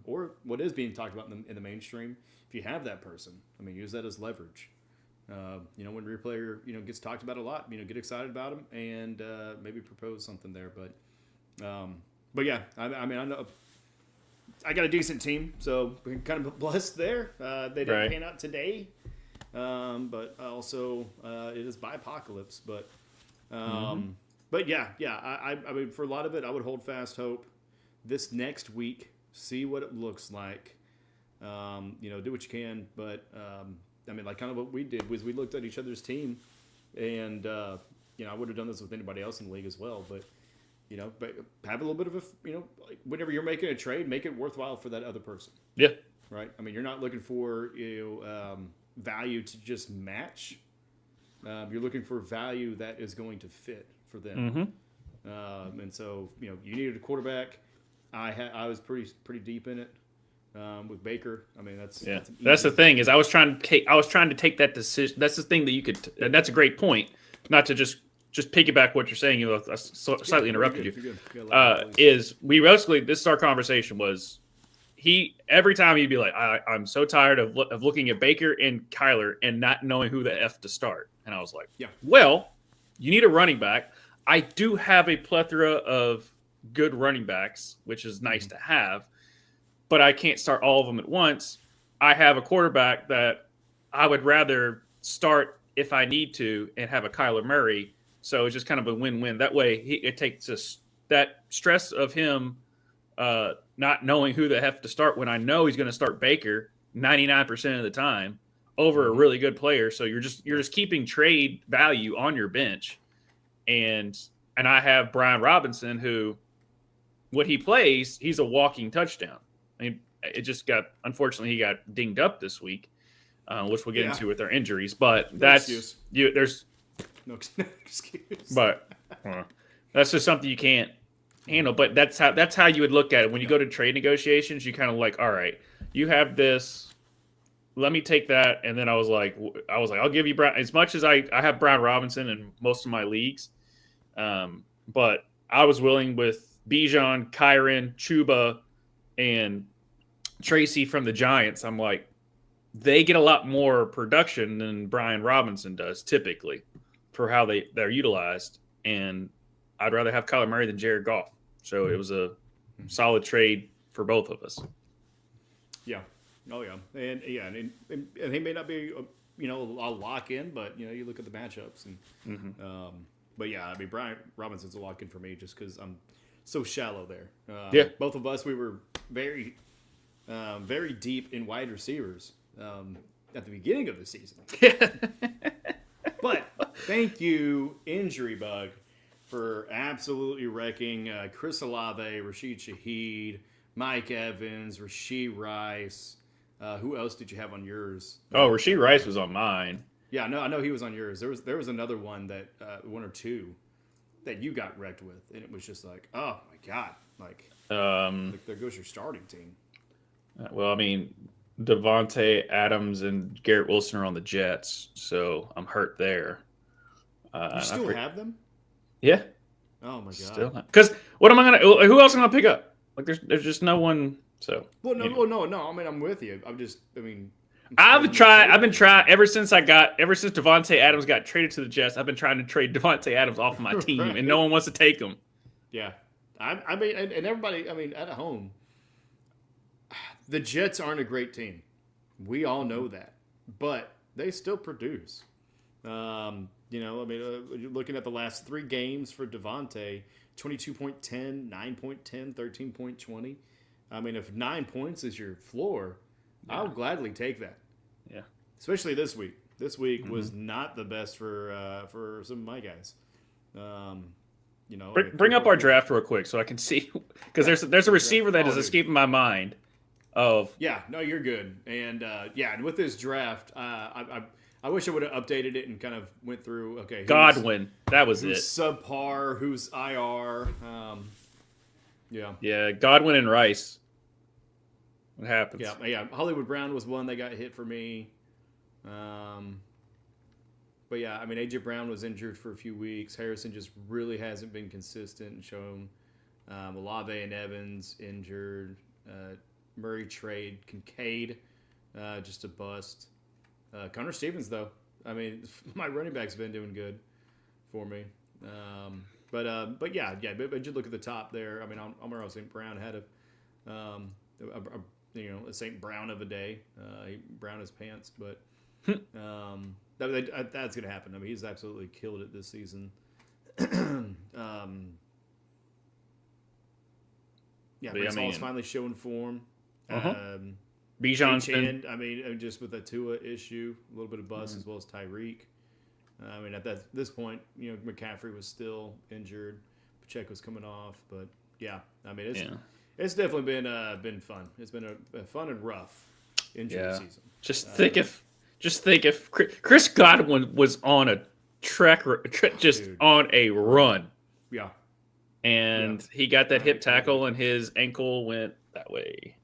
Or what is being talked about in the mainstream. If you have that person, I mean, use that as leverage. When your player, gets talked about a lot, get excited about him and maybe propose something there. But yeah, I mean, I know I got a decent team, so we're kind of blessed there. They didn't pan out today, but also it is by apocalypse. But yeah, I mean, for a lot of it, I would hold fast hope this next week, see what it looks like. Do what you can, but. I mean, like kind of what we did was we looked at each other's team, and I would have done this with anybody else in the league as well. But but have a little bit of a like whenever you're making a trade, make it worthwhile for that other person. Yeah. Right. I mean, you're not looking for value to just match. You're looking for value that is going to fit for them. And so you needed a quarterback. I was pretty deep in it. With Baker, I mean that's the thing is I was trying to take that decision. That's the thing that you could, and that's a great point. Not to just piggyback what you're saying. I slightly interrupted you. Is we basically this is our conversation was every time he'd be like I'm so tired of looking at Baker and Kyler and not knowing who the F to start, and I was like, well, you need a running back. I do have a plethora of good running backs, which is nice to have, but I can't start all of them at once. I have a quarterback that I would rather start if I need to and have a Kyler Murray. So it's just kind of a win-win. That way, it takes us that stress of him not knowing who the heck to start when I know he's going to start Baker 99% of the time over a really good player. So you're just keeping trade value on your bench. And I have Brian Robinson, who what he plays, he's a walking touchdown. I mean, unfortunately, he got dinged up this week, which we'll get into with our injuries. But there's no excuse. But that's just something you can't handle. But that's how you would look at it when you go to trade negotiations. You kind of like, all right, you have this. Let me take that. And then I was like, I'll give you Brown as much as I have Brown Robinson in most of my leagues. But I was willing with Bijan, Kyron, Chuba, and Tracy from the Giants. I'm like, they get a lot more production than Brian Robinson does typically for how they're utilized. And I'd rather have Kyler Murray than Jared Goff. So it was a solid trade for both of us. Yeah. Oh yeah. And he may not be a lock in, but you look at the matchups and but yeah, I mean Brian Robinson's a lock in for me just because I'm so shallow there. Both of us, we were very very deep in wide receivers at the beginning of the season. But thank you, Injury Bug, for absolutely wrecking Chris Olave, Rashid Shaheed, Mike Evans, Rashee Rice. Who else did you have on yours? Oh, Rashee Rice was on mine. Yeah, no, I know he was on yours. There was another one that one or two that you got wrecked with, and it was just like, oh my god, like there goes your starting team. Well, I mean, Devontae Adams and Garrett Wilson are on the Jets, so I'm hurt there. You still have them? Yeah. Oh my god. Still, because what am I gonna? Who else am I gonna pick up? Like, there's just no one. So. Well, no. I mean, I'm with you. I've been trying ever since Devontae Adams got traded to the Jets. I've been trying to trade Devontae Adams off of my team, and no one wants to take him. Yeah, I mean, and everybody. I mean, at home, the Jets aren't a great team. We all know that, but they still produce. You're looking at the last 3 games for Devontae, 22.10, 9.10, 13.20. I mean, if 9 points is your floor, I'll gladly take that. Yeah. Especially this week. This week was not the best for some of my guys. Bring up our draft real quick so I can see, because there's a receiver that is escaping my mind. Yeah, no, you're good. And and with this draft, I wish I would have updated it and kind of went through. Okay, Godwin, that was who's it. Subpar, who's IR. Yeah, Godwin and Rice. What happens? Yeah. Hollywood Brown was one that got hit for me. But yeah, I mean, AJ Brown was injured for a few weeks. Harrison just really hasn't been consistent and shown. Olave and Evans injured. Murray trade. Kincaid, just a bust. Connor Stevens, though. I mean, my running back's been doing good for me. But you look at the top there. I mean, Amaro St. Brown had a St. Brown of a day. He brown his pants, but that's going to happen. I mean, he's absolutely killed it this season. Brees finally showing form. Bijan's been. I mean, just with the Tua issue, a little bit of buzz as well as Tyreek. I mean, at this point, McCaffrey was still injured. Pacheco's coming off, but yeah, I mean, it's definitely been fun. It's been a fun and rough injury season. Just think if Chris Godwin was on a on a run. Yeah. And he got that hip tackle, and his ankle went that way.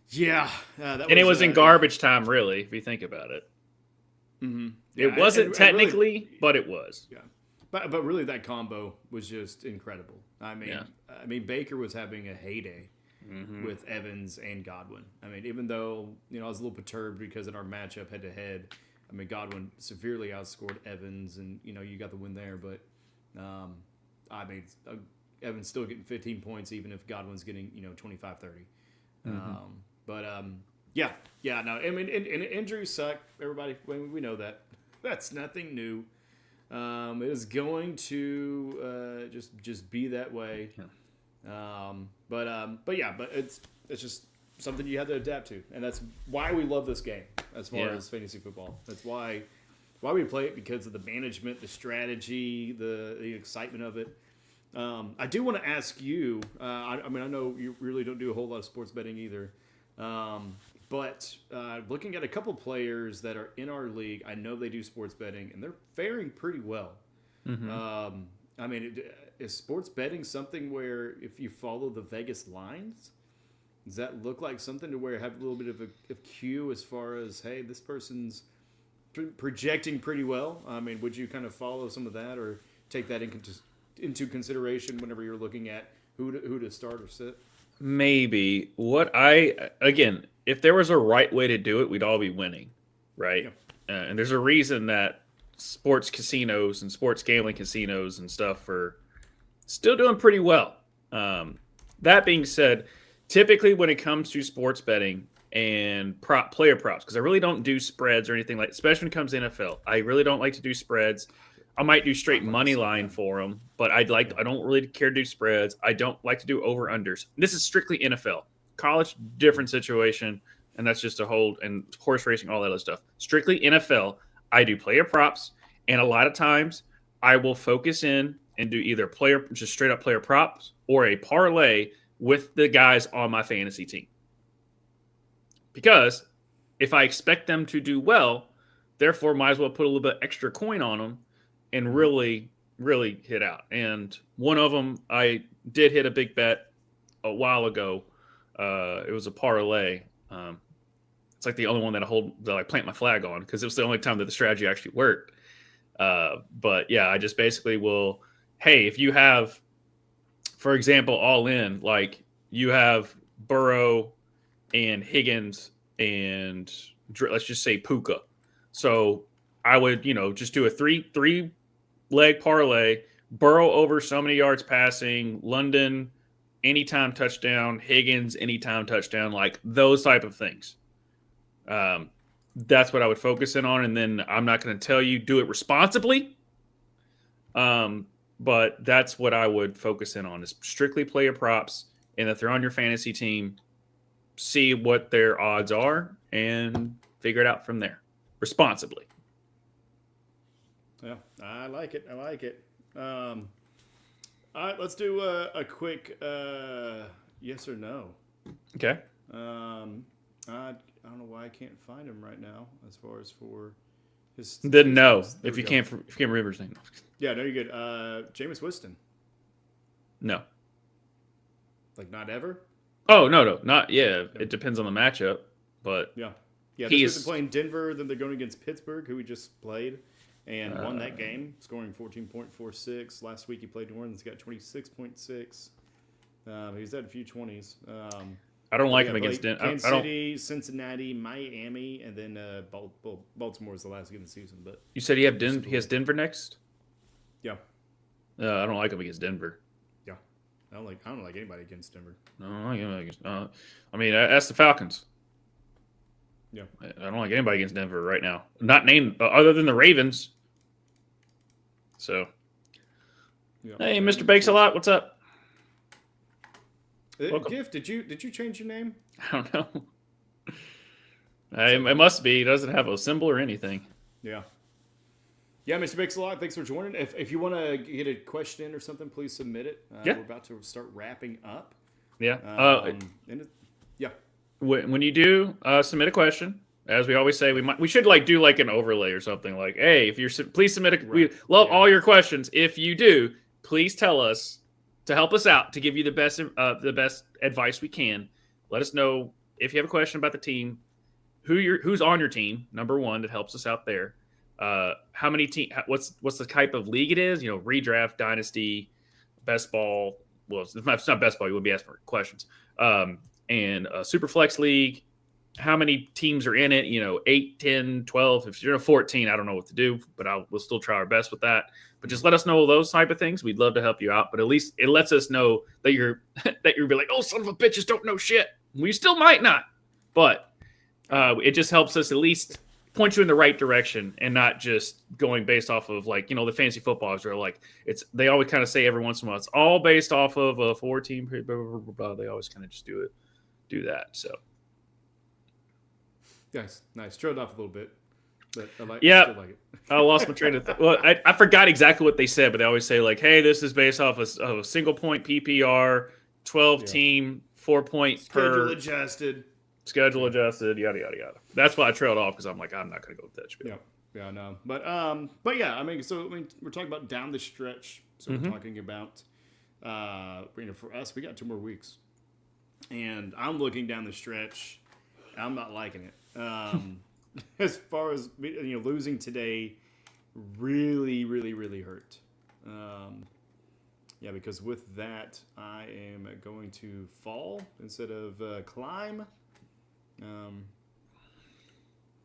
Yeah. It was in garbage time, really, if you think about it. Mm-hmm. It wasn't technically, but it was. Yeah. But really, that combo was just incredible. I mean, Baker was having a heyday with Evans and Godwin. I mean, even though I was a little perturbed because in our matchup head to head, I mean, Godwin severely outscored Evans, and you got the win there. But I mean, Evans still getting 15 points, even if Godwin's getting 25, 30. Yeah. No, I mean, and injuries suck. Everybody, we know that. That's nothing new. It is going to just be that way. Yeah. But it's just something you have to adapt to, and that's why we love this game as far as fantasy football. That's why we play it, because of the management, the strategy, the excitement of it. I do want to ask you. I mean, I know you really don't do a whole lot of sports betting either, but looking at a couple players that are in our league, I know they do sports betting, and they're faring pretty well. I mean, is sports betting something where if you follow the Vegas lines, does that look like something to where have a little bit of a cue as far as, hey, this person's projecting pretty well? I mean, would you kind of follow some of that or take that into consideration whenever you're looking at who to start or sit? Maybe. Again, if there was a right way to do it, we'd all be winning, right? Yeah. And there's a reason that sports casinos and sports gambling casinos and stuff are still doing pretty well. That being said, typically when it comes to sports betting and player props, because I really don't do spreads or anything especially when it comes to NFL, I really don't like to do spreads. I might do straight money line for them, but I don't really care to do spreads. I don't like to do over unders. This is strictly NFL. College, different situation, and that's just a hold, and horse racing, all that other stuff. Strictly NFL, I do player props, and a lot of times I will focus in and do either just straight up player props or a parlay with the guys on my fantasy team. Because if I expect them to do well, therefore might as well put a little bit extra coin on them and really, really hit out. And one of them, I did hit a big bet a while ago. It was a parlay. It's like the only one that I plant my flag on, because it was the only time that the strategy actually worked. But yeah, I just basically will, hey, if you have, for example, all in, like you have Burrow and Higgins and let's just say Puka. So I would, just do a three leg parlay, Burrow over so many yards passing, London anytime touchdown, Higgins anytime touchdown, like those type of things. That's what I would focus in on. And then I'm not going to tell you do it responsibly. But that's what I would focus in on, is strictly player props. And if they're on your fantasy team, see what their odds are and figure it out from there responsibly. Yeah, I like it. All right, let's do a quick yes or no. Okay. I don't know why I can't find him right now as far as for his. Didn't know if you can't remember his name. Yeah, no, you're good. Jameis Winston. No. Like not ever? Oh, no. Not It depends on the matchup, but yeah. This week they're playing Denver, then they're going against Pittsburgh, who we just played and won that game, scoring 14.46. Last week he played New Orleans, got 26.6. He's had a few 20s. I don't like him against Denver. Kansas City, Cincinnati, Miami, and then Baltimore is the last game of the season. But you said he has Denver next? Yeah. I don't like him against Denver. Yeah. I don't like anybody against Denver. No, I don't like anybody against. I mean, ask the Falcons. Yeah. I don't like anybody against Denver right now. Not named other than the Ravens. So, yeah. Hey, Mr. Bakes a Lot, what's up? Gift, did you change your name? I don't know. It must be. It doesn't have a symbol or anything. Yeah. Yeah, Mr. Bakes a Lot, thanks for joining. If you want to get a question in or something, please submit it. Yeah. We're about to start wrapping up. Yeah. Yeah. When you do submit a question, as we always say, we should do like an overlay or something. Like, hey, if you're please submit we love all your questions. If you do, please tell us to help us out, to give you the best advice we can. Let us know if you have a question about the team, who's on your team. Number one, that helps us out there. How many what's the type of league it is? Redraft, dynasty, best ball. Well, it's not best ball. You would be asking for questions. And a super flex league, how many teams are in it, 8, 10, 12. If you're in a 14, I don't know what to do, but we'll still try our best with that. But just let us know those type of things. We'd love to help you out. But at least it lets us know that you're be like, oh, son of a bitches don't know shit. We still might not. But it just helps us at least point you in the right direction and not just going based off of the fantasy footballers are like they always kind of say every once in a while it's all based off of a 4-team. Blah, blah, blah, blah. They always kind of just do that. So. Nice. Trailed off a little bit, but I like it. I lost my train of thought. Well, I forgot exactly what they said, but they always say hey, this is based off of a single point PPR, 12 team, 4 point per schedule adjusted, yada yada yada. That's why I trailed off because I'm like I'm not going to go with that shit. Yeah, I know. But yeah, we're talking about down the stretch. So we're talking about for us, we got 2 more weeks, and I'm looking down the stretch. I'm not liking it. As far as losing today really hurt. Because with that I am going to fall instead of climb. So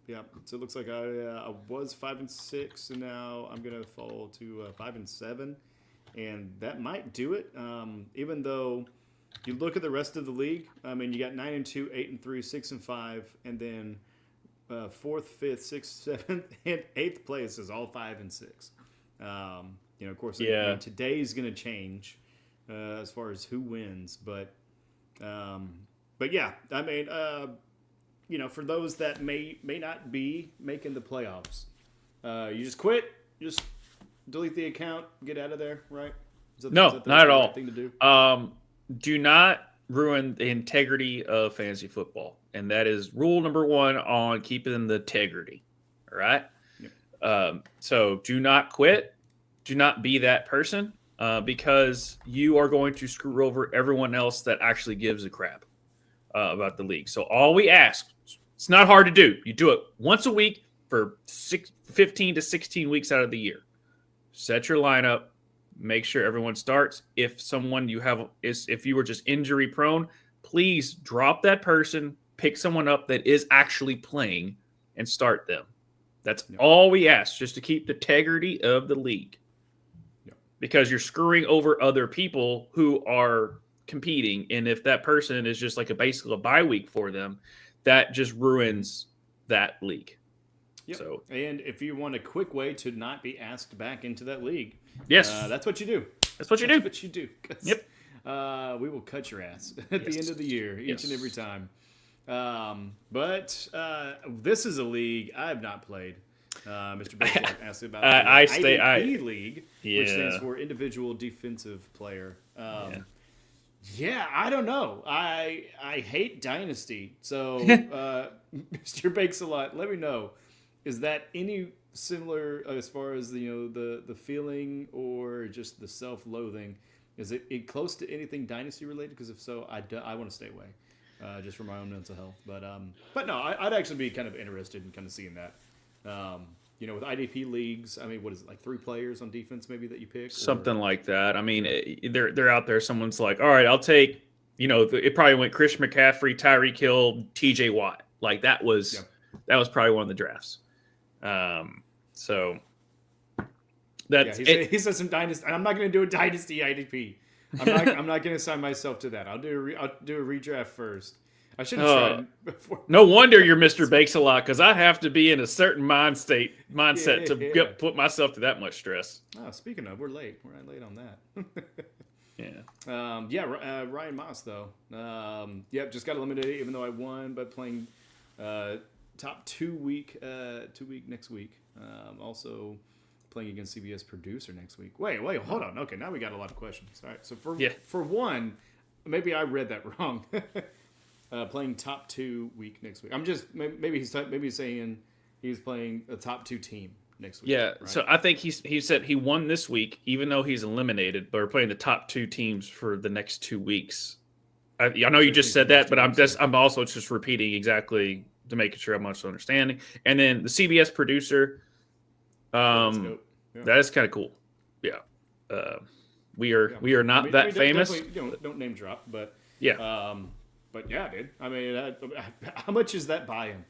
it looks like I was 5-6 and now I'm gonna fall to 5-7, and that might do it. Even though you look at the rest of the league, you got 9-2, 8-3, 6-5, and then 4th, 5th, 6th, 7th, and 8th place is all 5-6. Of course, today's going to change as far as who wins, but yeah, for those that may not be making the playoffs, you just quit, just delete the account, get out of there, right? No, not at all. Right thing to do? Do not ruin the integrity of fantasy football. And that is rule number 1 on keeping the integrity. All right. Yep. So do not quit. Do not be that person because you are going to screw over everyone else that actually gives a crap about the league. So all we ask, it's not hard to do. You do it once a week for 15 to 16 weeks out of the year. Set your lineup. Make sure everyone starts. If someone if you were just injury prone, please drop that person, pick someone up that is actually playing, and start them. That's all we ask, just to keep the integrity of the league. Because you're screwing over other people who are competing, and if that person is just basically a bye week for them, that just ruins that league. Yep. So, and if you want a quick way to not be asked back into that league, yes, that's what you do. That's what you do. Yep. We will cut your ass at the end of the year, each and every time. But this is a league I have not played. Mr. Baker asked about the IDP league, which stands for Individual Defensive Player. Yeah, I don't know. I hate Dynasty. So, Mr. Bakes a lot. Let me know. Is that any similar as far as the feeling or just the self-loathing? Is it close to anything Dynasty related? Because if so, I want to stay away, just for my own mental health. But no, I'd actually be kind of interested in kind of seeing that. With IDP leagues, what is it, 3 players on defense maybe that you pick? Something like that. They're out there. Someone's like, all right, I'll take, it probably went Christian McCaffrey, Tyreek Hill, TJ Watt. That was probably one of the drafts. So that's he said some dynasty, and I'm not going to do a dynasty IDP. I'm not going to sign myself to that. I'll do a redraft first. I should have tried before. No wonder you're Mr. Bakes a lot, because I have to be in a certain mindset to put myself to that much stress. Oh, speaking of, we're late. We're late on that. Ryan Moss though. Just got eliminated, even though I won by playing top 2 week next week. Also playing against CBS producer next week. Wait, hold on. Okay, now we got a lot of questions. All right, so for one, maybe I read that wrong. Playing top 2 week next week. I'm just maybe he's saying he's playing a top 2 team next week. Yeah. Right? So I think he said he won this week, even though he's eliminated. But we're playing the top 2 teams for the next 2 weeks. I know you just said that, but I'm also just repeating exactly to make sure I'm also understanding. And then the CBS producer, that is kind of cool. Yeah. We are not that famous. Don't name drop, but yeah. but yeah, dude. I mean, how much is that buy-in?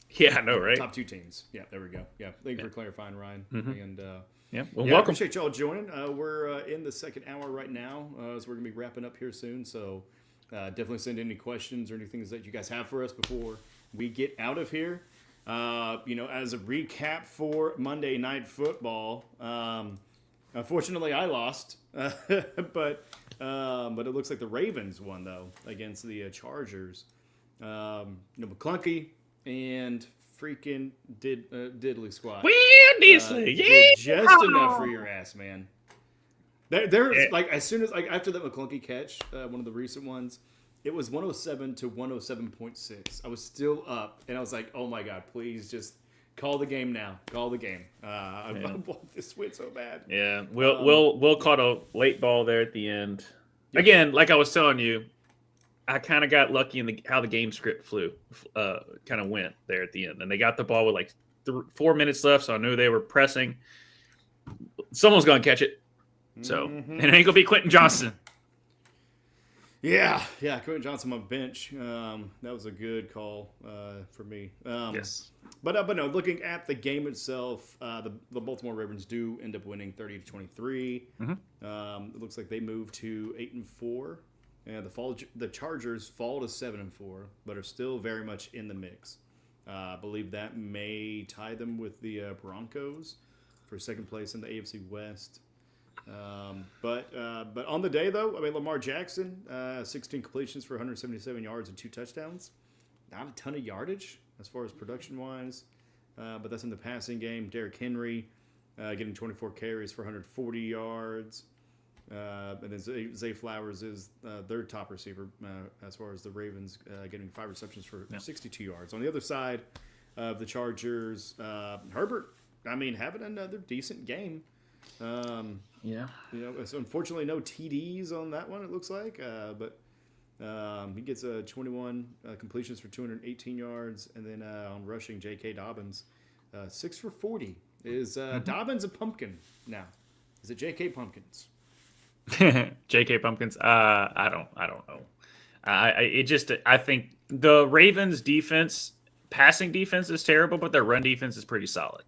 Yeah, I know, right? Top 2 teams. Yeah, there we go. Yeah, thank you for clarifying, Ryan. And well, I welcome. appreciate y'all joining. We're in the second hour right now, so we're gonna be wrapping up here soon. So definitely send any questions or anything that you guys have for us before we get out of here. As a recap for Monday Night Football, unfortunately I lost, but it looks like the Ravens won though against the Chargers. McClunky and freaking diddly squat. Did just enough for your ass, man. There's like as soon as after that McClunky catch, one of the recent ones, it was 107 to 107.6. I was still up, and I was like, "Oh my god, please just call the game now. Call the game." I want this win so bad. Yeah, Will caught a late ball there at the end. Yep. Again, like I was telling you, I kind of got lucky in how the game script kind of went there at the end, and they got the ball with like 4 minutes left, so I knew they were pressing. Someone's gonna catch it, so and it ain't gonna be Quentin Johnson. Yeah, Quentin Johnson on my bench. That was a good call for me. Yes, but no. Looking at the game itself, the Baltimore Ravens do end up winning 30-23. It looks like they moved to 8-4, and the Chargers fall to 7-4, but are still very much in the mix. I believe that may tie them with the Broncos for second place in the AFC West. But on the day, though, I mean, Lamar Jackson, 16 completions for 177 yards and 2 touchdowns. Not a ton of yardage as far as production-wise, but that's in the passing game. Derrick Henry getting 24 carries for 140 yards. And then Zay Flowers is their top receiver as far as the Ravens getting 5 receptions for 62 yards. On the other side of the Chargers, Herbert, I mean, having another decent game. So unfortunately no TDs on that one, it looks like, but he gets 21 completions for 218 yards, and then on rushing, J.K. Dobbins 6 for 40. Is Dobbins a pumpkin now? Is it J.K. Pumpkins? J.K. Pumpkins? I don't know. I think the Ravens defense, passing defense is terrible, but their run defense is pretty solid.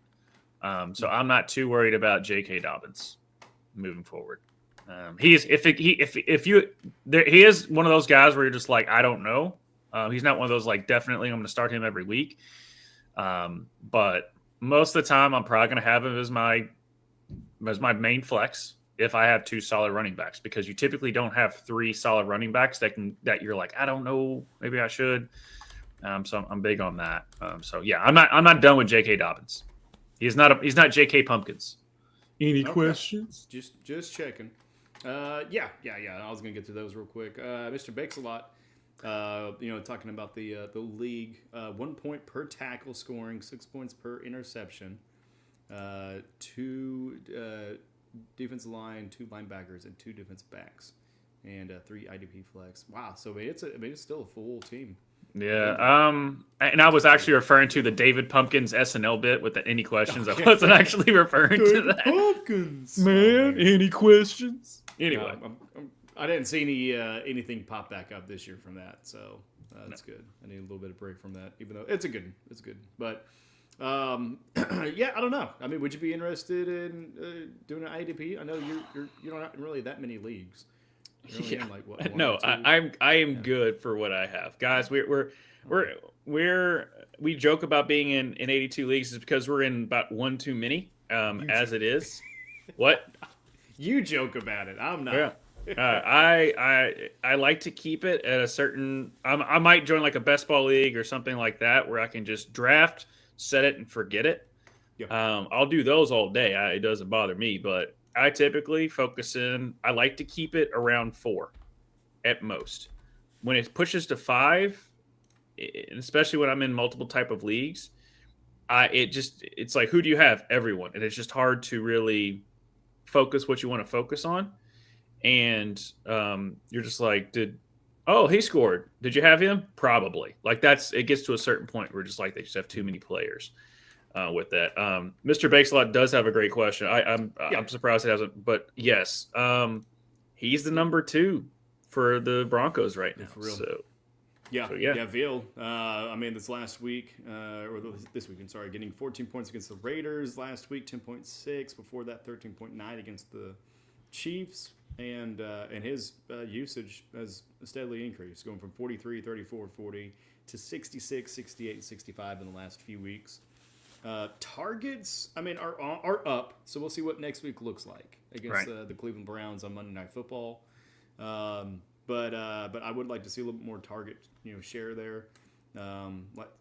So I'm not too worried about J.K. Dobbins moving forward. He is one of those guys where you're just like, I don't know. He's not one of those like definitely I'm going to start him every week. But most of the time I'm probably going to have him as my main flex if I have 2 solid running backs, because you typically don't have 3 solid running backs that you're like, I don't know, maybe I should. So I'm big on that. So yeah, I'm not done with J.K. Dobbins. He's not J.K. Pumpkins. Any questions? Just checking. Yeah. I was gonna get to those real quick. Mr. Bakes a lot. Talking about the league. 1 point per tackle scoring, 6 points per interception. 2 defensive line, 2 linebackers, and 2 defensive backs, and 3 IDP flex. Wow. So it's still a full team. Yeah. And I was actually referring to the David Pumpkins SNL bit with the any questions. I wasn't actually referring to that. Pumpkins, man. Any questions? Anyway, I didn't see anything pop back up this year from that, so that's good. I need a little bit of break from that, even though it's good. But yeah, I don't know. I mean, would you be interested in doing an IDP? I know you're not in really that many leagues. Yeah. Like what, no, I am good for what I have, guys. We joke about being in 82 leagues is because we're in about 1 too many as it is. What you joke about it? I'm not. Yeah. I like to keep it at a certain. I might join like a best ball league or something like that where I can just draft, set it, and forget it. Yeah. I'll do those all day. It doesn't bother me, but I typically I like to keep it around 4 at most. When it pushes to 5, especially when I'm in multiple type of leagues, it's like, who do you have? Everyone. And it's just hard to really focus what you want to focus on. And you're just like, he scored. Did you have him? Probably. Like it gets to a certain point where just like they just have too many players. With that, Mr. Bakeslot does have a great question. I'm surprised he hasn't, but yes, he's the number 2 for the Broncos right now. For real. So Yeah, So, yeah, Veal. I mean, this weekend, sorry, getting 14 points against the Raiders last week, 10.6. Before that, 13.9 against the Chiefs. And his usage has steadily increased, going from 43, 34, 40 to 66, 68, 65 in the last few weeks. Targets, I mean, are up, so we'll see what next week looks like against the Cleveland Browns on Monday Night Football. But I would like to see a little bit more target, share there.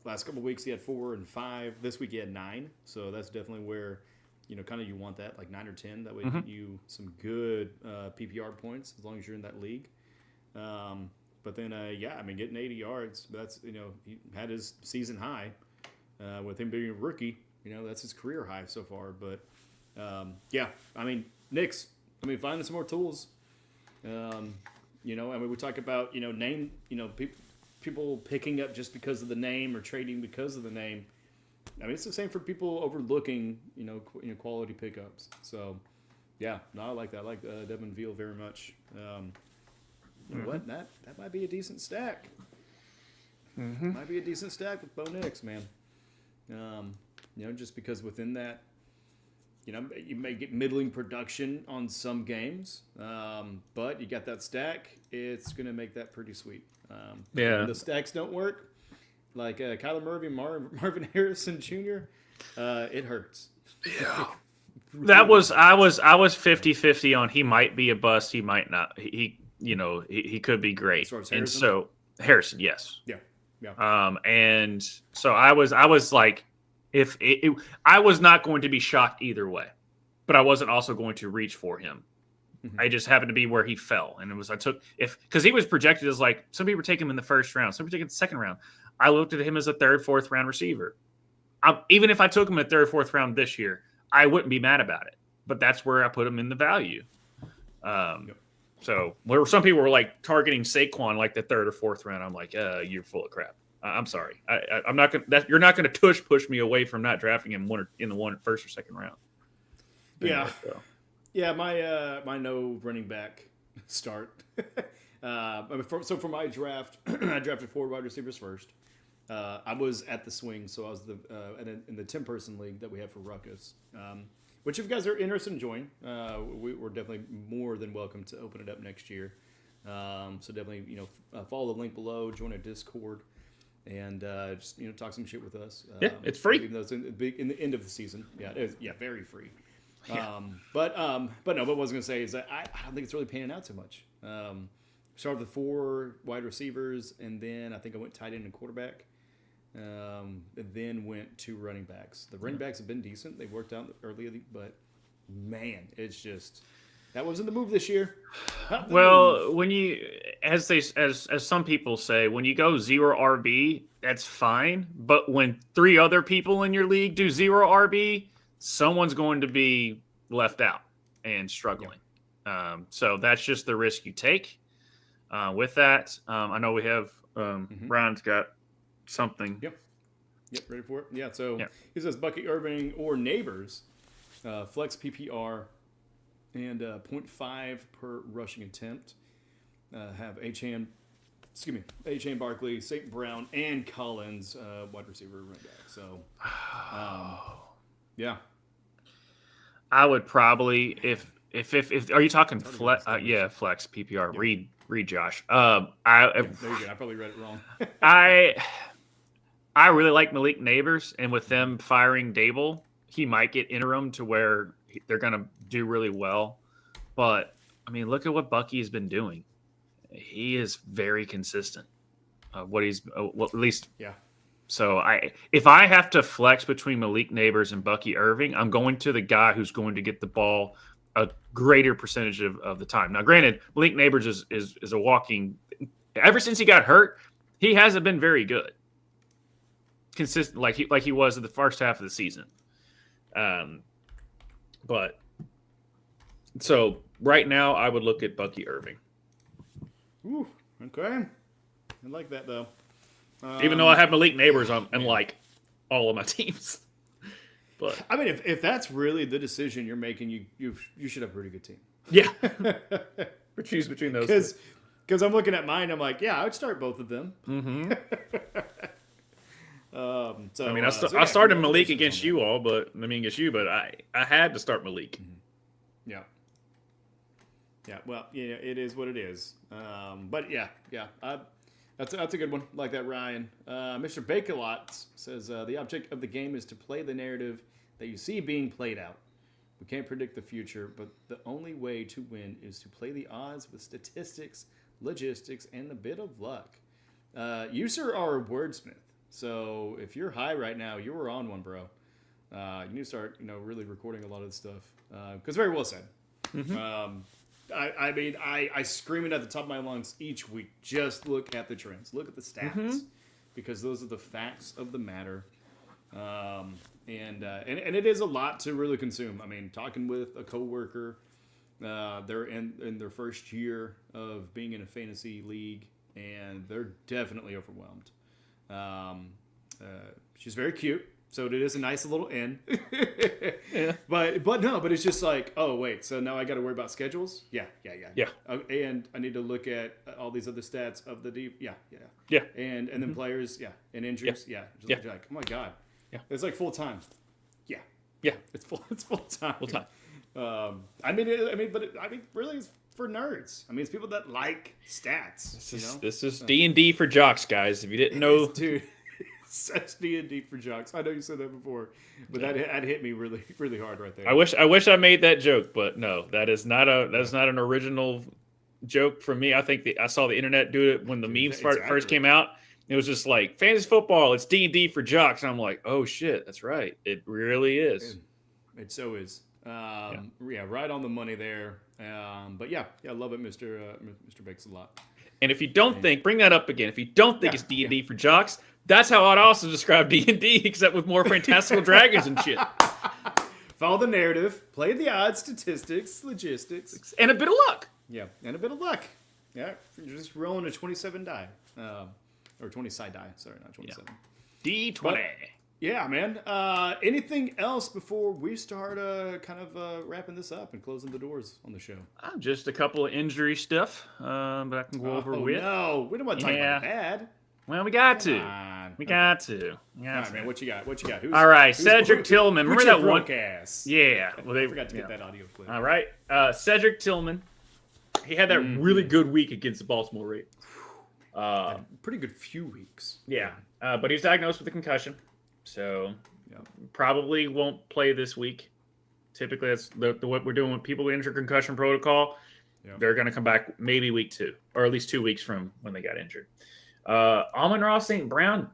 Last couple of weeks he had 4 and 5. This week he had 9, so that's definitely where kind of you want that, like 9 or 10. That would get you some good PPR points as long as you're in that league. But then I mean, getting 80 yards, that's he had his season high with him being a rookie. That's his career high so far. But I mean, Knicks. I mean, finding some more tools. I mean, we talk about, name, people picking up just because of the name or trading because of the name. I mean, it's the same for people overlooking, quality pickups. So, yeah, no, I like that. I like Devin Veal very much. You know what? That might be a decent stack. Might be a decent stack with Bo Nix, man. Just because within that, you may get middling production on some games, but you got that stack. It's going to make that pretty sweet. When the stacks don't work, like Kyler Murray and Marvin Harrison Jr., it hurts. Yeah. I was 50-50 on he might be a bust, he might not. He could be great. As far as and Harrison? so Harrison, yes. Yeah. And so I was like, I was not going to be shocked either way, but I wasn't also going to reach for him. I just happened to be where he fell, and because he was projected as, like, some people take him in the first round, some people take him in the second round. I looked at him as a third, fourth round receiver. Even if I took him in the third, fourth round this year, I wouldn't be mad about it. But that's where I put him in the value. So where some people were like targeting Saquon like the third or fourth round, I'm like, you're full of crap. I'm sorry. I'm not gonna. You're not going to push me away from not drafting him in the first or second round. Yeah, my no running back start. So for my draft, I drafted 4 wide receivers first. I was at the swing, so I was in the 10-person league that we have for Ruckus. Which, if you guys are interested in joining, we're definitely more than welcome to open it up next year. So definitely, follow the link below, join a Discord, and just talk some shit with us. It's free. Even though it's in the end of the season, it is, very free. Yeah. But no, what I was going to say is that I don't think it's really panning out too much. Started with 4 wide receivers, and then I think I went tight end and quarterback. And then went to running backs. The running backs have been decent. They worked out early, but man, it's just that wasn't the move this year. Well, when you, as some people say, when you go 0 RB, that's fine. But when 3 other people in your league do 0 RB, someone's going to be left out and struggling. Yeah. So that's just the risk you take. With that, I know we have Brian's got something. Yep, ready for it? Yeah, so he says Bucky Irving or Neighbors, flex PPR, and 0.5 per rushing attempt. Have Achane Barkley, St. Brown, and Collins, wide receiver, running back. So, yeah. I would probably, if are you talking flex? Flex PPR. Yeah. Read Josh. There you go. I probably read it wrong. I really like Malik Neighbors, and with them firing Dable, he might get interim to where they're going to do really well. But, I mean, look at what Bucky has been doing. He is very consistent. At least. Yeah. So, if I have to flex between Malik Neighbors and Bucky Irving, I'm going to the guy who's going to get the ball a greater percentage of the time. Now, granted, Malik Neighbors is a walking – ever since he got hurt, he hasn't been very good. Consistent like he was in the first half of the season. But so right now I would look at Bucky Irving. Ooh, okay. I like that though. Even though I have Malik Neighbors on like all of my teams. But I mean, if that's really the decision you're making, you should have a pretty good team. Yeah. Or choose between those. Because I'm looking at mine, I'm like, yeah, I would start both of them. Mm-hmm. So I mean, I started Malik against you all, but I had to start Malik. Yeah. Yeah. Well, yeah, it is what it is. But yeah. That's a good one. Like that, Ryan. Mr. Bakelot says the object of the game is to play the narrative that you see being played out. We can't predict the future, but the only way to win is to play the odds with statistics, logistics, and a bit of luck. You, sir, are a wordsmith. So if you're high right now, you were on one, bro. You need to start, really recording a lot of this stuff. Because very well said. Mm-hmm. I mean, I scream it at the top of my lungs each week. Just look at the trends. Look at the stats. Because those are the facts of the matter. And it is a lot to really consume. I mean, talking with a coworker, they're in their first year of being in a fantasy league, and they're definitely overwhelmed. She's very cute, so it is a nice little inn. Yeah. But it's just like, oh wait, so now I got to worry about schedules. Yeah. And I need to look at all these other stats of the deep. Yeah. And then players, and injuries, Just like, oh my god. Yeah. It's like full time. Yeah. It's full time. Full time. Really, it's for nerds. I mean, it's people that like stats. This is D&D for jocks, guys. If you didn't know, dude, such D&D for jocks. I know you said that before, but that hit me really, really hard right there. I wish I made that joke, but no, that is not an original joke from me. I think I saw the internet do it when the memes first came out. It was just like fantasy football. It's D&D for jocks, and I'm like, oh shit, that's right. It really is. It so is. Right on the money there. But I love it, Mr. Bakes a lot. And if you don't bring that up again. If you don't think it's D&D for jocks, that's how I'd also describe D&D, except with more fantastical dragons and shit. Follow the narrative, play the odds, statistics, logistics, and a bit of luck. Yeah, and a bit of luck. Yeah, you're just rolling a 27 die. Or 20 side die. Sorry, not 27. D20. But, yeah, man. Anything else before we start wrapping this up and closing the doors on the show? Just a couple of injury stuff, but I can go over with. No, we don't want to talk about bad. Well, we got to. We got to. All right, man. What you got? All right, Cedric Tillman. Remember that one? Ass? Yeah. Well, they forgot to get that audio clip. All right. Cedric Tillman. He had that really good week against the Baltimore Ravens. Pretty good few weeks. Yeah. But he's diagnosed with a concussion. So probably won't play this week. Typically, that's what we're doing with people who enter concussion protocol. Yeah. They're going to come back maybe week 2, or at least 2 weeks from when they got injured. Amon-Ra St. Brown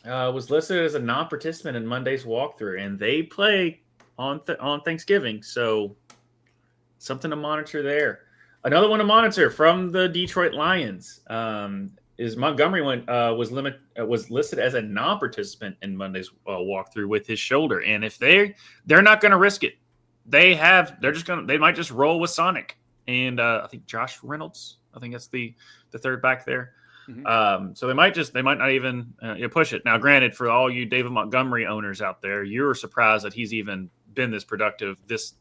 was listed as a non-participant in Monday's walkthrough, and they play on Thanksgiving. So something to monitor there. Another one to monitor from the Detroit Lions is Montgomery was listed as a non-participant in Monday's walkthrough with his shoulder, and if they're not going to risk it, they might just roll with Sonic and I think Josh Reynolds. I think that's the third back there. Mm-hmm. So they might not even push it. Now, granted, for all you David Montgomery owners out there, you're surprised that he's even been this productive this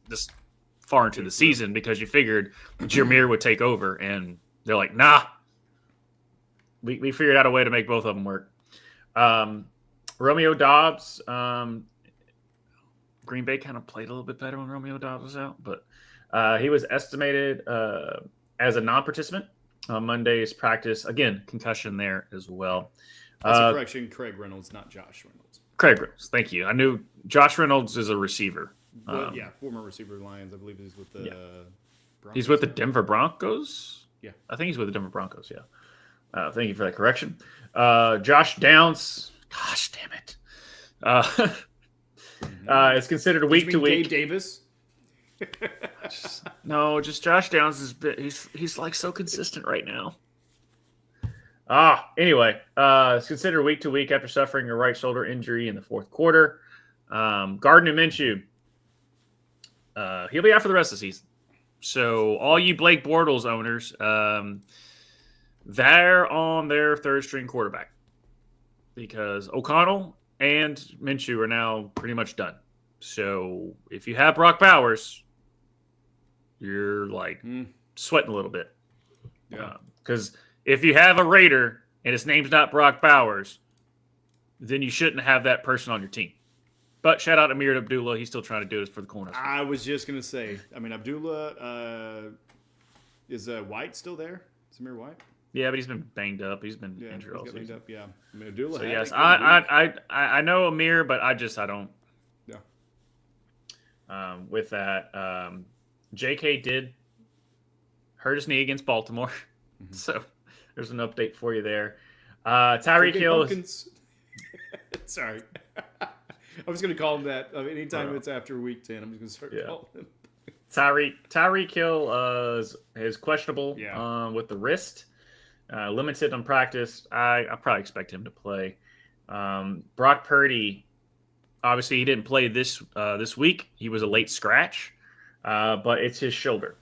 far into the season because you figured Jameer would take over, and they're like, nah. We figured out a way to make both of them work. Romeo Doubs, Green Bay kind of played a little bit better when Romeo Doubs was out, but he was estimated as a non-participant on Monday's practice. Again, concussion there as well. That's a correction. Craig Reynolds, not Josh Reynolds. Craig Reynolds, thank you. I knew Josh Reynolds is a receiver. Former receiver Lions. I believe he's with the Broncos. He's with the Denver Broncos? Yeah. is with the Denver Broncos, yeah. Thank you for that correction. Josh Downs. Gosh, damn it. It's considered a week to week. Gabe Davis? just Josh Downs he's like so consistent right now. Anyway, it's considered week to week after suffering a right shoulder injury in the fourth quarter. Gardner Minshew. He'll be out for the rest of the season. So all you Blake Bortles owners, they're on their third string quarterback because O'Connell and Minshew are now pretty much done. So if you have Brock Bowers, you're like sweating a little bit. Yeah. Because if you have a Raider and his name's not Brock Bowers, then you shouldn't have that person on your team. But shout out to Amir Abdullah. He's still trying to do this for the Corners. I was just going to say, I mean, Abdullah, is White still there? Is Amir White? Yeah, but he's been banged up. He's been injured all season. Up, yeah. I mean, Abdullah. So yes, I know Amir, but I don't. Yeah. With that, JK did hurt his knee against Baltimore, so there's an update for you there. Tyreek Hill. Sorry, I was going to call him that. I mean, anytime it's after week 10, I'm just going to start calling him. Tyreek Hill is questionable with the wrist. Limited on practice. I probably expect him to play. Brock Purdy, obviously he didn't play this week. He was a late scratch, but it's his shoulder.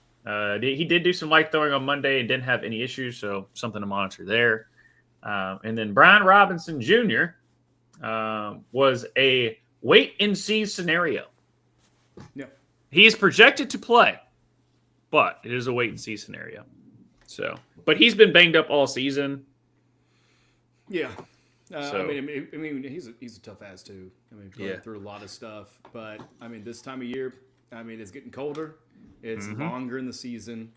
He did do some light throwing on Monday and didn't have any issues, so something to monitor there. And then Brian Robinson Jr. Was a wait and see scenario. Yeah. He is projected to play, but it is a wait and see scenario. So, but he's been banged up all season. Yeah. I mean, he's a tough ass too. I mean, going through a lot of stuff. But I mean, this time of year, I mean, it's getting colder. It's longer in the season.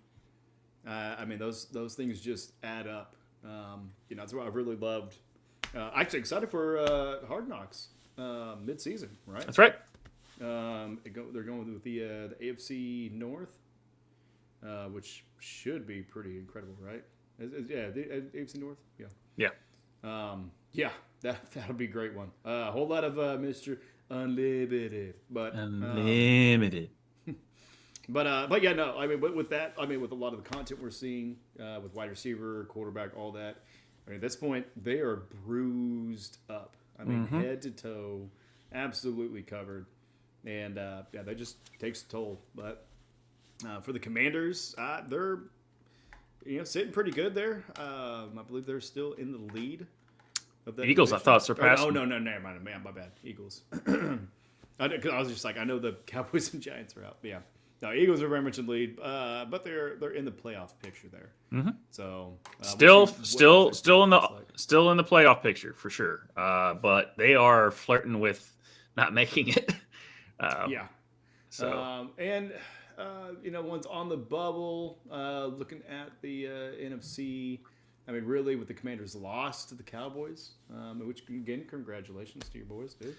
I mean, those things just add up. That's what I've really loved. Actually, excited for Hard Knocks mid-season, right? That's right. They're going with the AFC North, which should be pretty incredible, right? The AFC North. Yeah. That'll be a great one. A whole lot of Mr. Unlimited, but unlimited. But yeah, no. I mean, with that, I mean, with a lot of the content we're seeing with wide receiver, quarterback, all that. I mean, at this point, they are bruised up. I mean, head to toe, absolutely covered, and that just takes a toll. But for the Commanders, they're sitting pretty good there. I believe they're still in the lead. Of that Eagles, division. I thought surpassed. Oh no, never mind, man, my bad. Eagles. I was just like, I know the Cowboys and Giants are out. Yeah. No, Eagles are very much in the lead, but they're in the playoff picture there. So still in the playoff picture for sure. But they are flirting with not making it. So one's on the bubble. Looking at the NFC. I mean, really, with the Commanders' loss to the Cowboys, which again, congratulations to your boys, dude.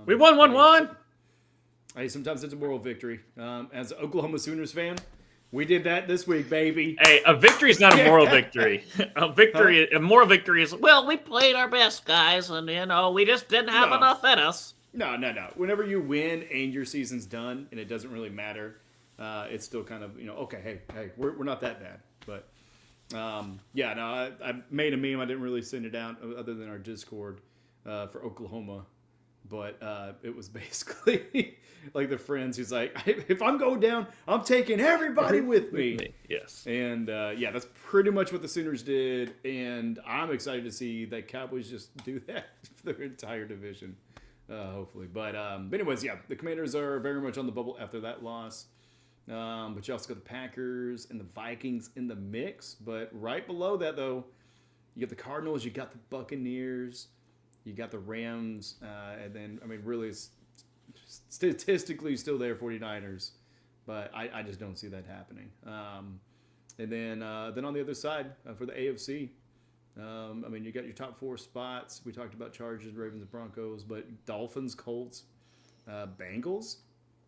We won 1-1. Hey, sometimes it's a moral victory. As an Oklahoma Sooners fan, we did that this week, baby. Hey, a victory is not a moral victory. A moral victory is, well, we played our best, guys, and we just didn't have enough in us. No. Whenever you win and your season's done, and it doesn't really matter, it's still kind of okay. Hey, we're not that bad, but I made a meme. I didn't really send it out other than our Discord for Oklahoma. But it was basically like the friends who's like, if I'm going down, I'm taking everybody with me. Yes. And that's pretty much what the Sooners did. And I'm excited to see that Cowboys just do that for their entire division, hopefully. But anyways, the Commanders are very much on the bubble after that loss. But you also got the Packers and the Vikings in the mix. But right below that, though, you got the Cardinals, you got the Buccaneers. You got the Rams, and then, I mean, really, it's statistically still there, 49ers. But I just don't see that happening. And then on the other side, for the AFC, I mean, you got your top four spots. We talked about Chargers, Ravens, and Broncos. But Dolphins, Colts, Bengals,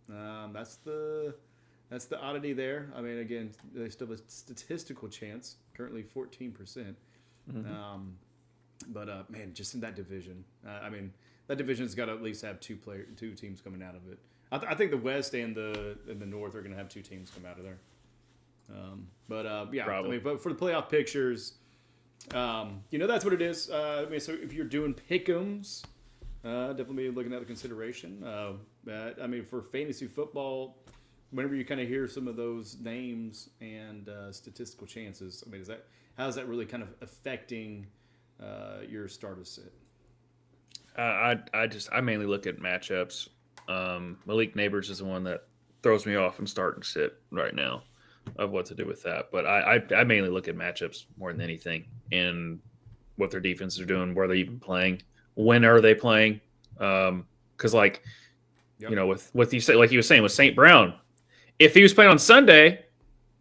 that's the oddity there. I mean, again, they still have a statistical chance, currently 14%. But man, just in that division, I mean, that division's got to at least have two teams coming out of it. I think the West and the North are going to have two teams come out of there. I mean, but for the playoff pictures, that's what it is. I mean, so if you're doing pick'ems, definitely be looking at the consideration. I mean, for fantasy football, whenever you kind of hear some of those names and statistical chances, I mean, how's that really kind of affecting your starter sit? I mainly look at matchups. Malik Neighbors is the one that throws me off in start and sit right now. of what to do with that. But I mainly look at matchups more than anything and what their defenses are doing, where they're even playing, when are they playing? Because with what you say, like you was saying with St. Brown, if he was playing on Sunday,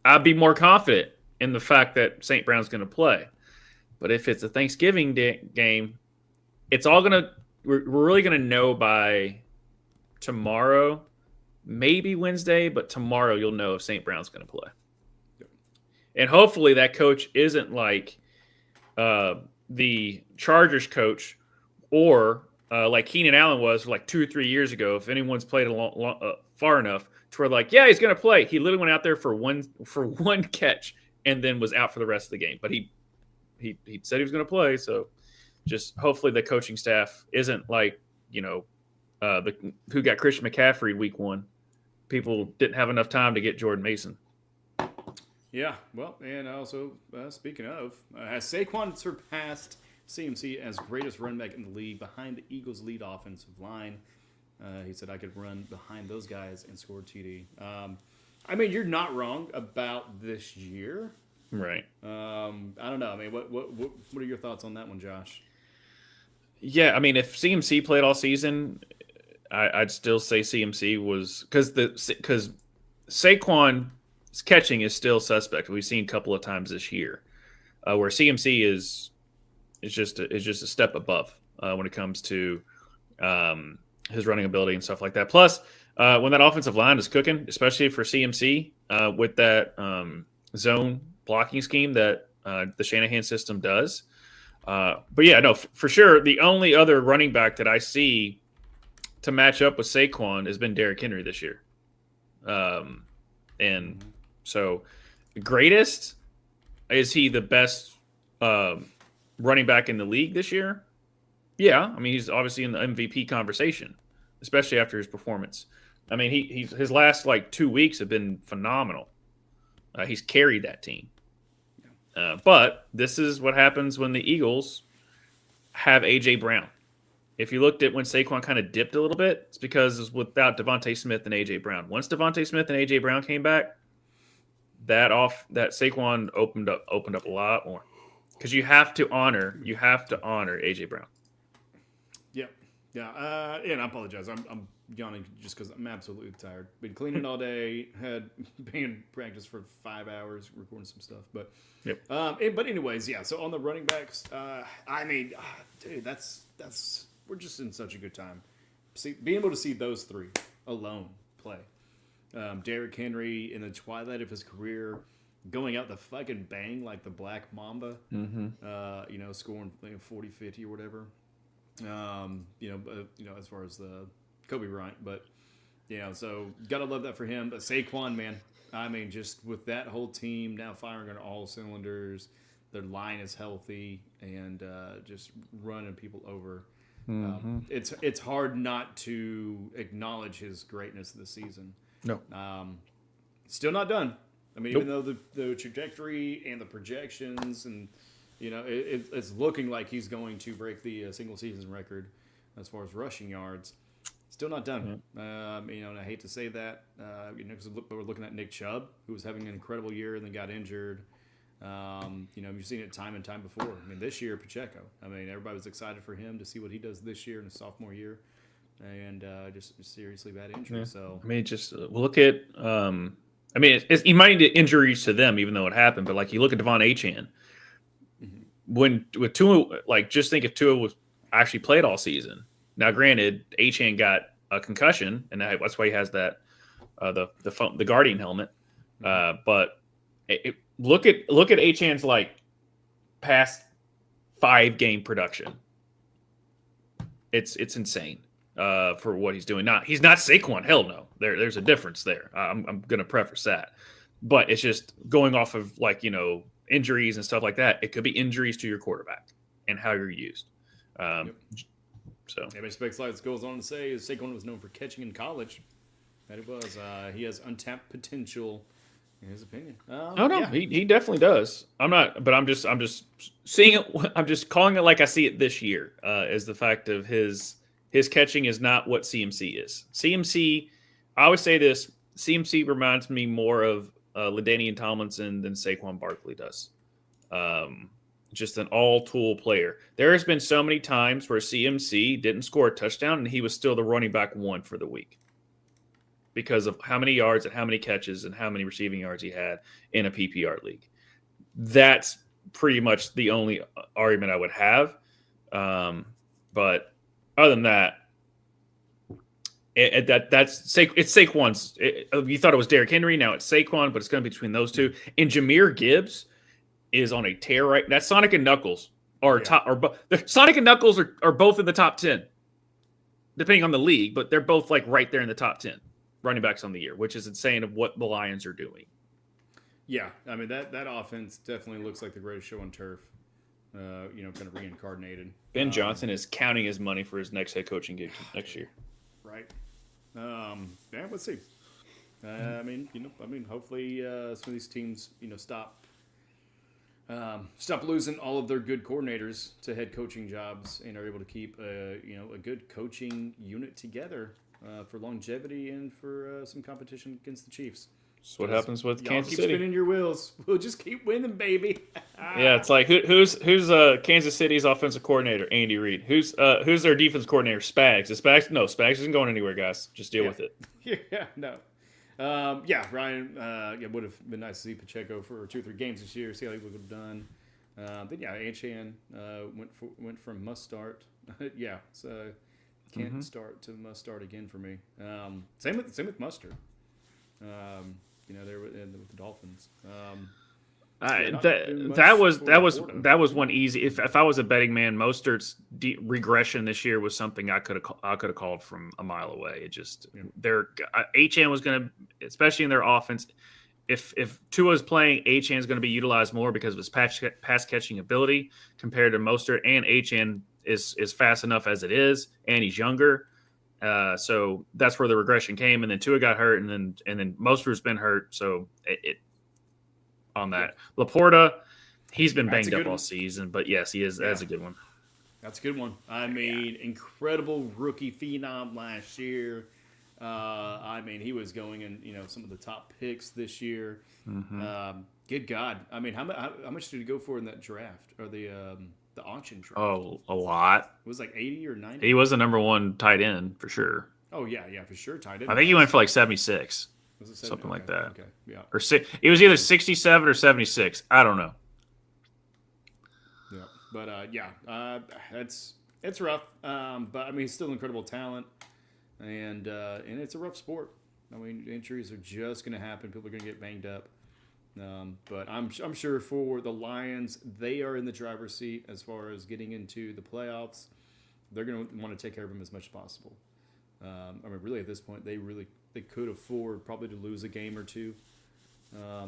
I'd be more confident in the fact that St. Brown's going to play. But if it's a Thanksgiving game, it's all we're really going to know by tomorrow, maybe Wednesday, but tomorrow you'll know if St. Brown's going to play. And hopefully that coach isn't like the Chargers coach or like Keenan Allen was like 2 or 3 years ago. If anyone's played far enough to where like, yeah, he's going to play. He literally went out there for one catch and then was out for the rest of the game. But he said he was going to play. So just hopefully the coaching staff isn't like, who got Christian McCaffrey week 1. People didn't have enough time to get Jordan Mason. Yeah, well, and also, speaking of, has Saquon surpassed CMC as greatest running back in the league behind the Eagles' lead offensive line? He said, I could run behind those guys and score TD. I mean, you're not wrong about this year. Right. I don't know. I mean, what are your thoughts on that one, Josh? Yeah, I mean, if CMC played all season, I'd still say CMC was because Saquon's catching is still suspect. We've seen a couple of times this year where CMC is just a step above when it comes to his running ability and stuff like that. Plus, when that offensive line is cooking, especially for CMC with that zone blocking scheme that the Shanahan system does. But yeah, no, for sure. The only other running back that I see to match up with Saquon has been Derrick Henry this year. And so greatest, is he the best running back in the league this year? Yeah. I mean, he's obviously in the MVP conversation, especially after his performance. I mean, his last 2 weeks have been phenomenal. He's carried that team. But this is what happens when the Eagles have A.J. Brown. If you looked at when Saquon kind of dipped a little bit, it's because it was without Devontae Smith and A.J. Brown. Once Devontae Smith and A.J. Brown came back, that Saquon opened up a lot more. Because you have to honor A.J. Brown. Yeah. And I apologize. I'm yawning just because I'm absolutely tired. Been cleaning all day. Had been in practice for 5 hours, recording some stuff. But but anyways, yeah. So on the running backs, I mean, dude, that's we're just in such a good time. Being able to see those three alone play. Derrick Henry in the twilight of his career, going out the fucking bang like the Black Mamba. Scoring 40, 50 or whatever. As far as the Kobe Bryant, but so gotta love that for him. But Saquon, man, I mean, just with that whole team now firing on all cylinders, their line is healthy and just running people over. It's hard not to acknowledge his greatness this season. No, still not done. I mean, even though the trajectory and the projections and it's looking like he's going to break the single season record as far as rushing yards. Still not done. And I hate to say that, because we're looking at Nick Chubb, who was having an incredible year and then got injured. You've seen it time and time before. I mean, this year, Pacheco. I mean, everybody was excited for him to see what he does this year in his sophomore year, and just seriously bad injury. Yeah. So I mean, just look at. You might need injuries to them, even though it happened. But you look at Devon Achane. When with Tua, just think if Tua was actually played all season. Now, granted, Achane got a concussion, and that's why he has that the Guardian helmet. But look at Achane's past 5-game production. It's insane for what he's doing. He's not Saquon. Hell no. There's a difference there. I'm going to preface that, but it's just going off of injuries and stuff like that. It could be injuries to your quarterback and how you're used. So Specs goes on to say Saquon was known for catching in college. That it was. He has untapped potential, in his opinion. He definitely does. I'm just seeing it. I'm just calling it like I see it this year. Is the fact of his catching is not what CMC is. CMC, I always say this. CMC reminds me more of LaDainian Tomlinson than Saquon Barkley does. Just an all-tool player. There has been so many times where CMC didn't score a touchdown, and he was still the running back one for the week because of how many yards and how many catches and how many receiving yards he had in a PPR league. That's pretty much the only argument I would have. But other than that, it's Saquon's. You thought it was Derrick Henry, now it's Saquon, but it's going to be between those two. And Jahmyr Gibbs is on a tear right. That Sonic and Knuckles are top. Sonic and Knuckles are both in the top 10, depending on the league, but they're both like right there in the top 10 running backs on the year, which is insane of what the Lions are doing. Yeah, I mean that offense definitely looks like the greatest show on turf. Kind of reincarnated. Ben Johnson is counting his money for his next head coaching gig next year. Right. Yeah, let's see. Hopefully some of these teams, stop losing all of their good coordinators to head coaching jobs and are able to keep a good coaching unit together for longevity and for some competition against the Chiefs. That's what happens with Kansas City. Keep spinning your wheels. We'll just keep winning, baby. Yeah, it's like who's Kansas City's offensive coordinator? Andy Reid. Who's their defense coordinator? Spags. Is Spags? No, Spags isn't going anywhere, guys. Just deal with it. Yeah, no. Ryan. It would have been nice to see Pacheco for 2 or 3 games this year. See how he would have done. Achane went from must start. So can't start to must start again for me. Same with Mustard. There with the Dolphins. That was one easy. If I was a betting man, Mostert's regression this year was something I could have called from a mile away. It just HN was going to, especially in their offense. If Tua is playing, HN is going to be utilized more because of his pass catching ability compared to Mostert, and HN is fast enough as it is, and he's younger. So that's where the regression came, and then Tua got hurt, and then Mostert's been hurt. So on that, Laporta, he's been banged up all season, but yes, he is. That's a good one. That's a good one. I mean, incredible rookie phenom last year. He was going in some of the top picks this year. Mm-hmm. Good God, I mean, how much did he go for in that draft or the auction draft? Oh, a lot. It was like 80 or 90. He was the number one tight end for sure. Oh yeah, for sure, tight end. I think he went for like 76. Was it 70? Something like that. Okay, yeah. Or it was either 67 or 76. I don't know. Yeah, but it's rough. But I mean, he's still incredible talent, and it's a rough sport. I mean, injuries are just going to happen. People are going to get banged up. But I'm sure for the Lions, they are in the driver's seat as far as getting into the playoffs. They're going to want to take care of them as much as possible. Really at this point, they could afford probably to lose a game or two,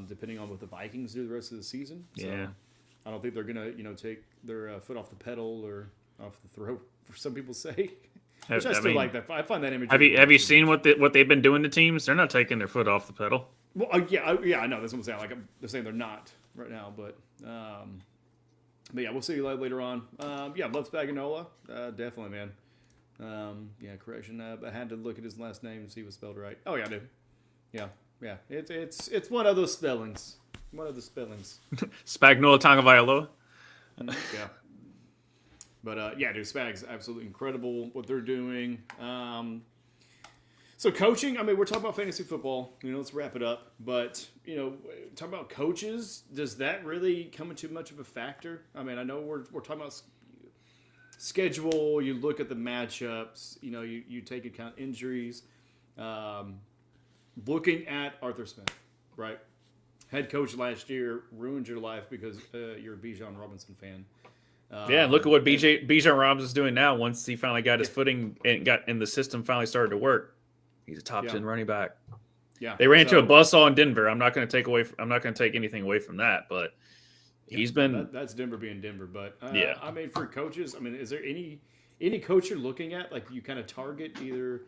depending on what the Vikings do the rest of the season. So yeah. I don't think they're going to take their foot off the pedal or off the throat, for some people say. Which I still like that. I find that image. Have you seen what they've been doing to teams? They're not taking their foot off the pedal. Well, I know that's what I'm saying. They're saying they're not right now, but yeah, we'll see later on. Love Spagnuolo, definitely, man. Correction. I had to look at his last name and see it was spelled right. Oh yeah, I do. Yeah. It's one of those spellings. Spagnuolo Tagovailoa. Yeah. But dude, Spag's absolutely incredible what they're doing. So coaching, we're talking about fantasy football. Let's wrap it up. But talk about coaches. Does that really come into much of a factor? I know we're talking about schedule. You look at the matchups. You take account injuries. Looking at Arthur Smith, right? Head coach last year ruined your life because you're a Bijan Robinson fan. Look at what Bijan Robinson's doing now. Once he finally got his footing and got in the system, finally started to work. He's a top 10 running back. Yeah, they ran into a buzzsaw in Denver. I'm not going to take anything away from that, but he's been. That's Denver being Denver, but for coaches, is there any coach you're looking at, like you kind of target either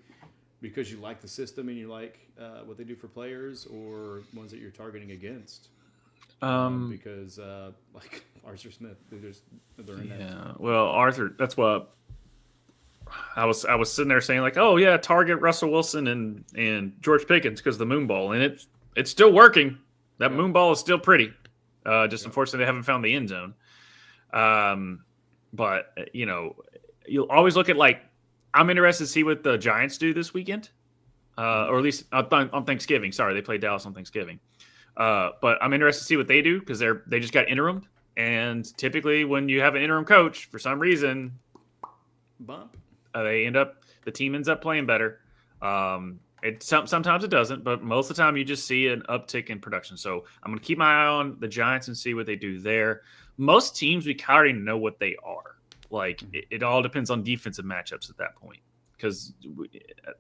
because you like the system and you like what they do for players, or ones that you're targeting against? Because like Arthur Smith, they're in that. Yeah, well, Arthur, that's what I was sitting there saying, like, oh yeah, target Russell Wilson and George Pickens because of the moon ball, and it's still working. That moon ball is still pretty. Unfortunately, they haven't found the end zone. But you'll always look at I'm interested to see what the Giants do this weekend, or at least on Thanksgiving. Sorry, they played Dallas on Thanksgiving. But I'm interested to see what they do because they just got interim, and typically when you have an interim coach, for some reason, the team ends up playing better. Sometimes it doesn't, but most of the time you just see an uptick in production. So I'm going to keep my eye on the Giants and see what they do there. Most teams, we already know what they are. It all depends on defensive matchups at that point because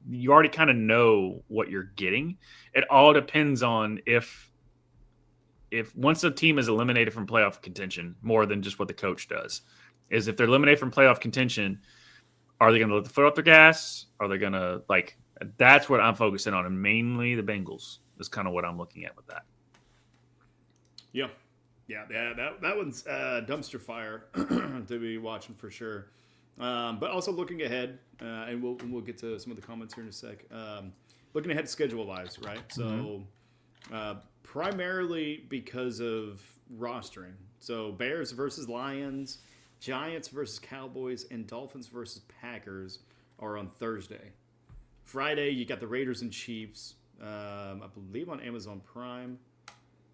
you already kind of know what you're getting. It all depends on if once a team is eliminated from playoff contention, more than just what the coach does, is if they're eliminated from playoff contention, are they going to let the foot off the gas? Are they going to that's what I'm focusing on, and mainly the Bengals is kind of what I'm looking at with that. Yeah. That one's dumpster fire to be watching for sure. But also looking ahead, and we'll get to some of the comments here in a sec. Looking ahead schedule-wise, right? So primarily because of rostering. So Bears versus Lions, Giants versus Cowboys, and Dolphins versus Packers are on Thursday. Friday, you got the Raiders and Chiefs, I believe on Amazon Prime.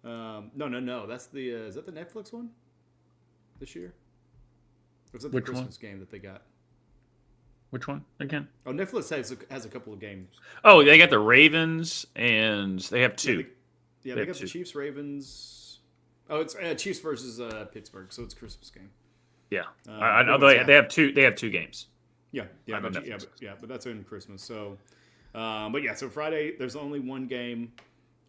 No. That's is that the Netflix one this year? Or is that the Christmas game that they got? Which one again? Oh, Netflix has a couple of games. Oh, they got the Ravens, and they have two. They got the Chiefs, Ravens. Oh, it's Chiefs versus Pittsburgh, so it's a Christmas game. Yeah, I know they have two. They have two games. But that's in Christmas. So, so Friday there's only one game,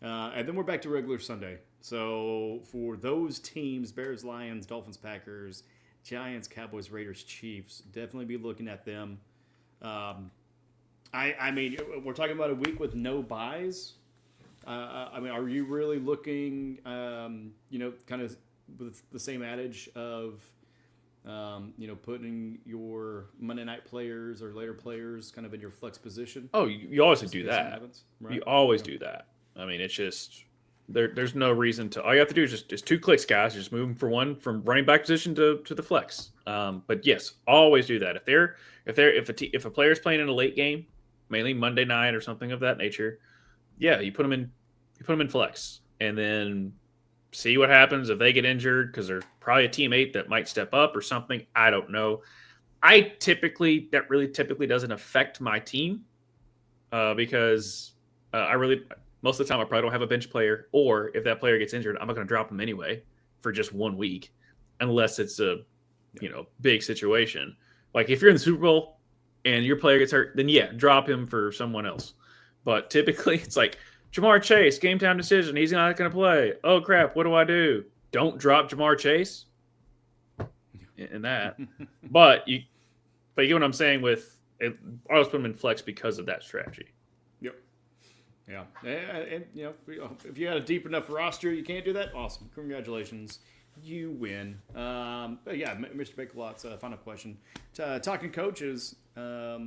and then we're back to regular Sunday. So for those teams, Bears, Lions, Dolphins, Packers, Giants, Cowboys, Raiders, Chiefs, definitely be looking at them. I mean, we're talking about a week with no buys. Are you really looking, kind of with the same adage of, putting your Monday night players or later players kind of in your flex position? Oh, you always do that. Right? You always do that. I mean, it's just there's no reason to. All you have to do is just 2 clicks, guys. Just move them from running back position to the flex. But yes, always do that. If a player's playing in a late game, mainly Monday night or something of that nature, you put them in flex, and then see what happens if they get injured because there's probably a teammate that might step up or something. I don't know. That really typically doesn't affect my team because most of the time I probably don't have a bench player, or if that player gets injured, I'm not going to drop him anyway for just 1 week unless it's a big situation. Like if you're in the Super Bowl and your player gets hurt, then drop him for someone else. But typically it's like Jamar Chase, game time decision. He's not going to play. Oh, crap. What do I do? Don't drop Jamar Chase in that. But you get what I'm saying with I always put him in flex because of that strategy. Yep. Yeah. And if you had a deep enough roster, you can't do that. Awesome. Congratulations. You win. But Mr. Bakelot's final question. Talking coaches, how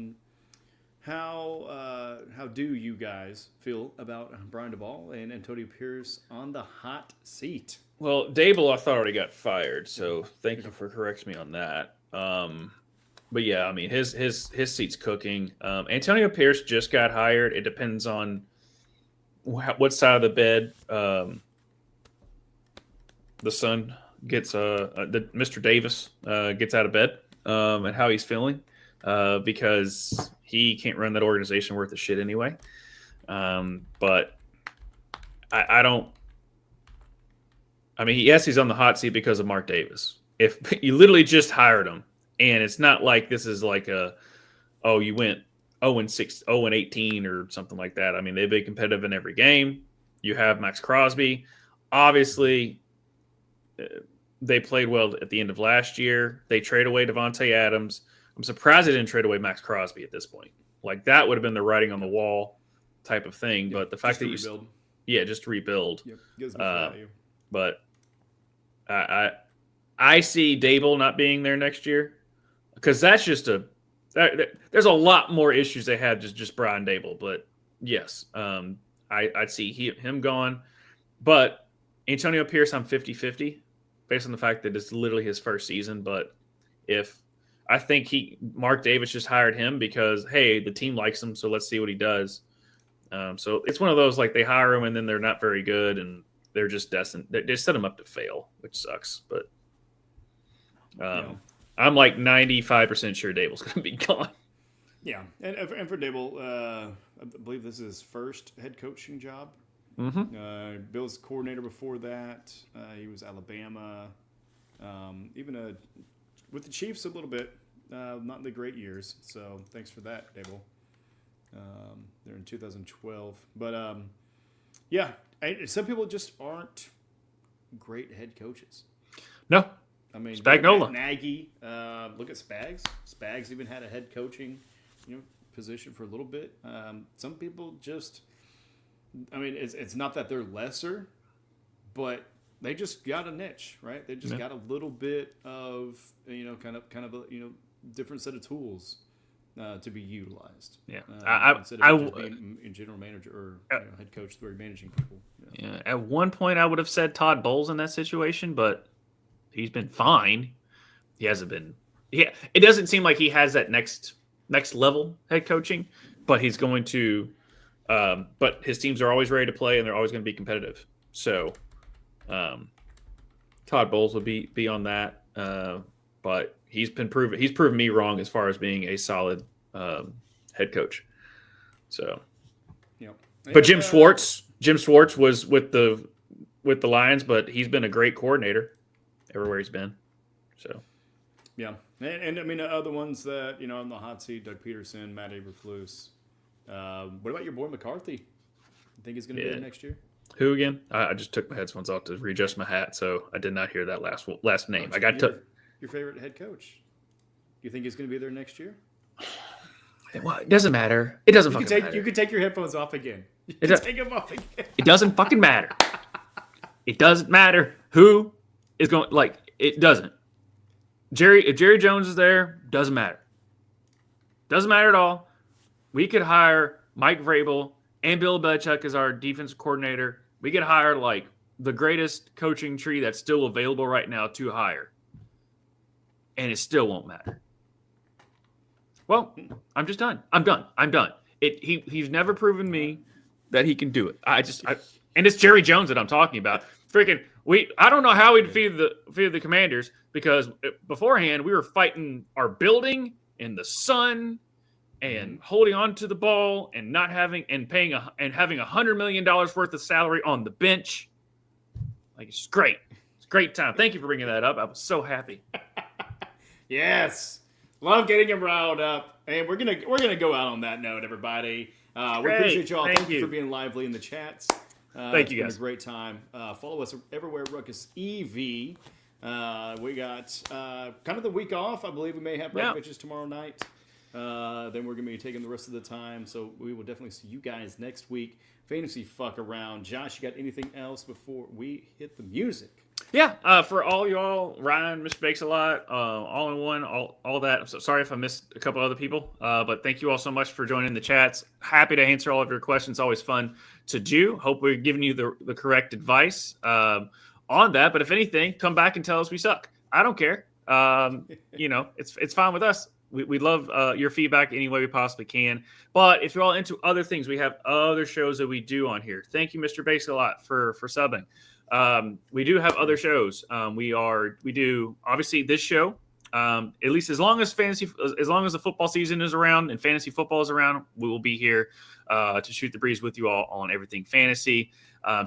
do you guys feel about Brian DeBall and Antonio Pierce on the hot seat? Well, Dable, I thought already got fired, so thank you for correcting me on that. But I mean, his seat's cooking. Antonio Pierce just got hired. It depends on what side of the bed the son gets. Mr. Davis gets out of bed and how he's feeling. Because he can't run that organization worth of shit anyway. But I don't. I mean, yes, he's on the hot seat because of Mark Davis. If you literally just hired him, and it's not like this is like you went 0-6, 0-18 or something like that. I mean, they've been competitive in every game. You have Max Crosby. Obviously, they played well at the end of last year. They trade away Devontae Adams. I'm surprised they didn't trade away Max Crosby at this point. Like that would have been the writing on the wall type of thing. But the fact that just to rebuild. Yep. Gives them value. But I see Dable not being there next year because that's just there's a lot more issues they had just Brian Dable. But yes, I'd see him gone. But Antonio Pierce, I'm 50-50 based on the fact that it's literally his first season. But if I think Mark Davis just hired him because, hey, the team likes him, so let's see what he does. So it's one of those, like, they hire him and then they're not very good and they're just destined. They set him up to fail, which sucks. But I'm like 95% sure Dable's going to be gone. Yeah, and for Dable, I believe this is his first head coaching job. Mm-hmm. Bill's coordinator before that. He was Alabama. Even with the Chiefs a little bit. Not in the great years. So thanks for that, Dable. They're in 2012. But, yeah, some people just aren't great head coaches. No. I mean, Spagnuolo. Nagy. Look at Spags. Spags even had a head coaching position for a little bit. Some people just, I mean, it's not that they're lesser, but they just got a niche, right? They just got a little bit of, kind of a, different set of tools to be utilized. Yeah. Instead of just being a general manager or head coach where you're managing people. Yeah. At one point, I would have said Todd Bowles in that situation, but he's been fine. He hasn't been. Yeah, it doesn't seem like he has that next level head coaching, but he's going to. But his teams are always ready to play, and they're always going to be competitive. So, Todd Bowles would be on that. But he's proven me wrong as far as being a solid head coach. So, but Jim Schwartz was with the Lions, but he's been a great coordinator everywhere he's been. So, yeah, and I mean the other ones that on the hot seat: Doug Peterson, Matt Eberflus. What about your boy McCarthy? You think he's going to be there next year? Who again? I just took my headphones off to readjust my hat, so I did not hear that last name. I got your favorite head coach. You think he's going to be there next year? Well, it doesn't matter. It doesn't fucking matter. You can take your headphones off again. Take them off again. It doesn't fucking matter. It doesn't matter who is going. Like, it doesn't. If Jerry Jones is there, doesn't matter. Doesn't matter at all. We could hire Mike Vrabel and Bill Belichick as our defensive coordinator. We could hire like the greatest coaching tree that's still available right now to hire, and it still won't matter. Well, I'm just done. I'm done. He's never proven me that he can do it. And it's Jerry Jones that I'm talking about. Freaking, I don't know how we defeated the Commanders because beforehand we were fighting our building in the sun and holding on to the ball and not having and paying and having $100 million worth of salary on the bench. Like, it's great. It's a great time. Thank you for bringing that up. I was so happy. Yes. Love getting him riled up. And we're gonna go out on that note, everybody. We appreciate y'all. Thank you for being lively in the chats. Thank you, guys. It's been a great time. Follow us everywhere, Ruckus EV. We got kind of the week off. I believe we may have break pitches tomorrow night. Then we're going to be taking the rest of the time. So we will definitely see you guys next week. Fantasy fuck around. Josh, you got anything else before we hit the music? Yeah, for all y'all, Ryan, Mr. Bakes a lot, all in one, all that. I'm so sorry if I missed a couple other people, but thank you all so much for joining the chats. Happy to answer all of your questions. Always fun to do. Hope we're giving you the correct advice on that. But if anything, come back and tell us we suck. I don't care. It's fine with us. We love your feedback any way we possibly can. But if you're all into other things, we have other shows that we do on here. Thank you, Mr. Bakes a lot for subbing. We do have other shows. We do obviously this show. At least as long as the football season is around and fantasy football is around, we will be here to shoot the breeze with you all on everything fantasy.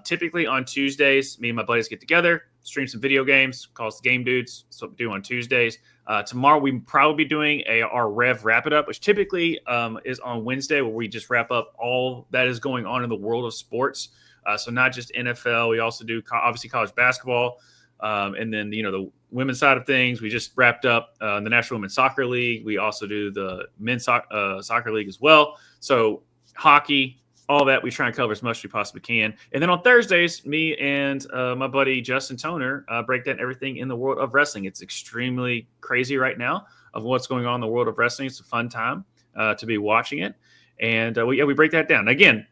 Typically on Tuesdays, me and my buddies get together, stream some video games, call us the Game Dudes. That's what we do on Tuesdays. Tomorrow we probably be doing our REV wrap it up, which typically is on Wednesday, where we just wrap up all that is going on in the world of sports. So not just NFL, we also do obviously college basketball, and then the women's side of things. We just wrapped up the National Women's Soccer League. We also do the men's soccer league as well. So hockey, all that we try and cover as much as we possibly can. And then on Thursdays, me and my buddy Justin Toner break down everything in the world of wrestling. It's extremely crazy right now of what's going on in the world of wrestling. It's a fun time to be watching it, and we break that down again.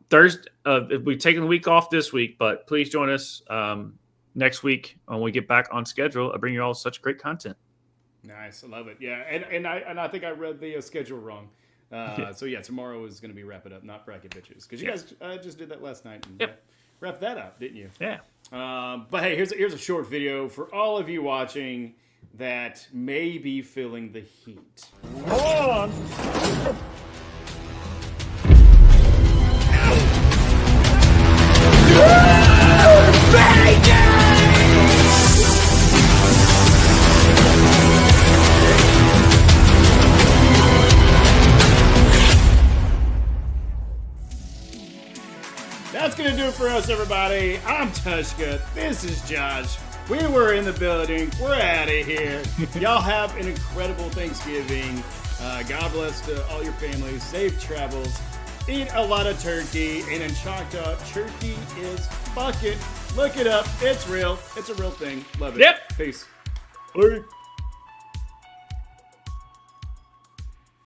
Thursday, we've taken the week off this week, but please join us next week when we get back on schedule. I bring you all such great content. Nice, I love it. Yeah, and I think I read the schedule wrong. So yeah, tomorrow is going to be Wrap It Up, not Bracket Bitches, because you guys just did that last night and wrapped that up, didn't you? Yeah. But hey, here's a short video for all of you watching that may be feeling the heat. Hold on. That's going to do it for us, everybody. I'm Tvshka. This is Josh. We were in the building. We're out of here. Y'all have an incredible Thanksgiving. God bless to all your families. Safe travels. Eat a lot of turkey. And in Choctaw, turkey is fucking. Look it up. It's real. It's a real thing. Love it. Yep. Peace. Bye.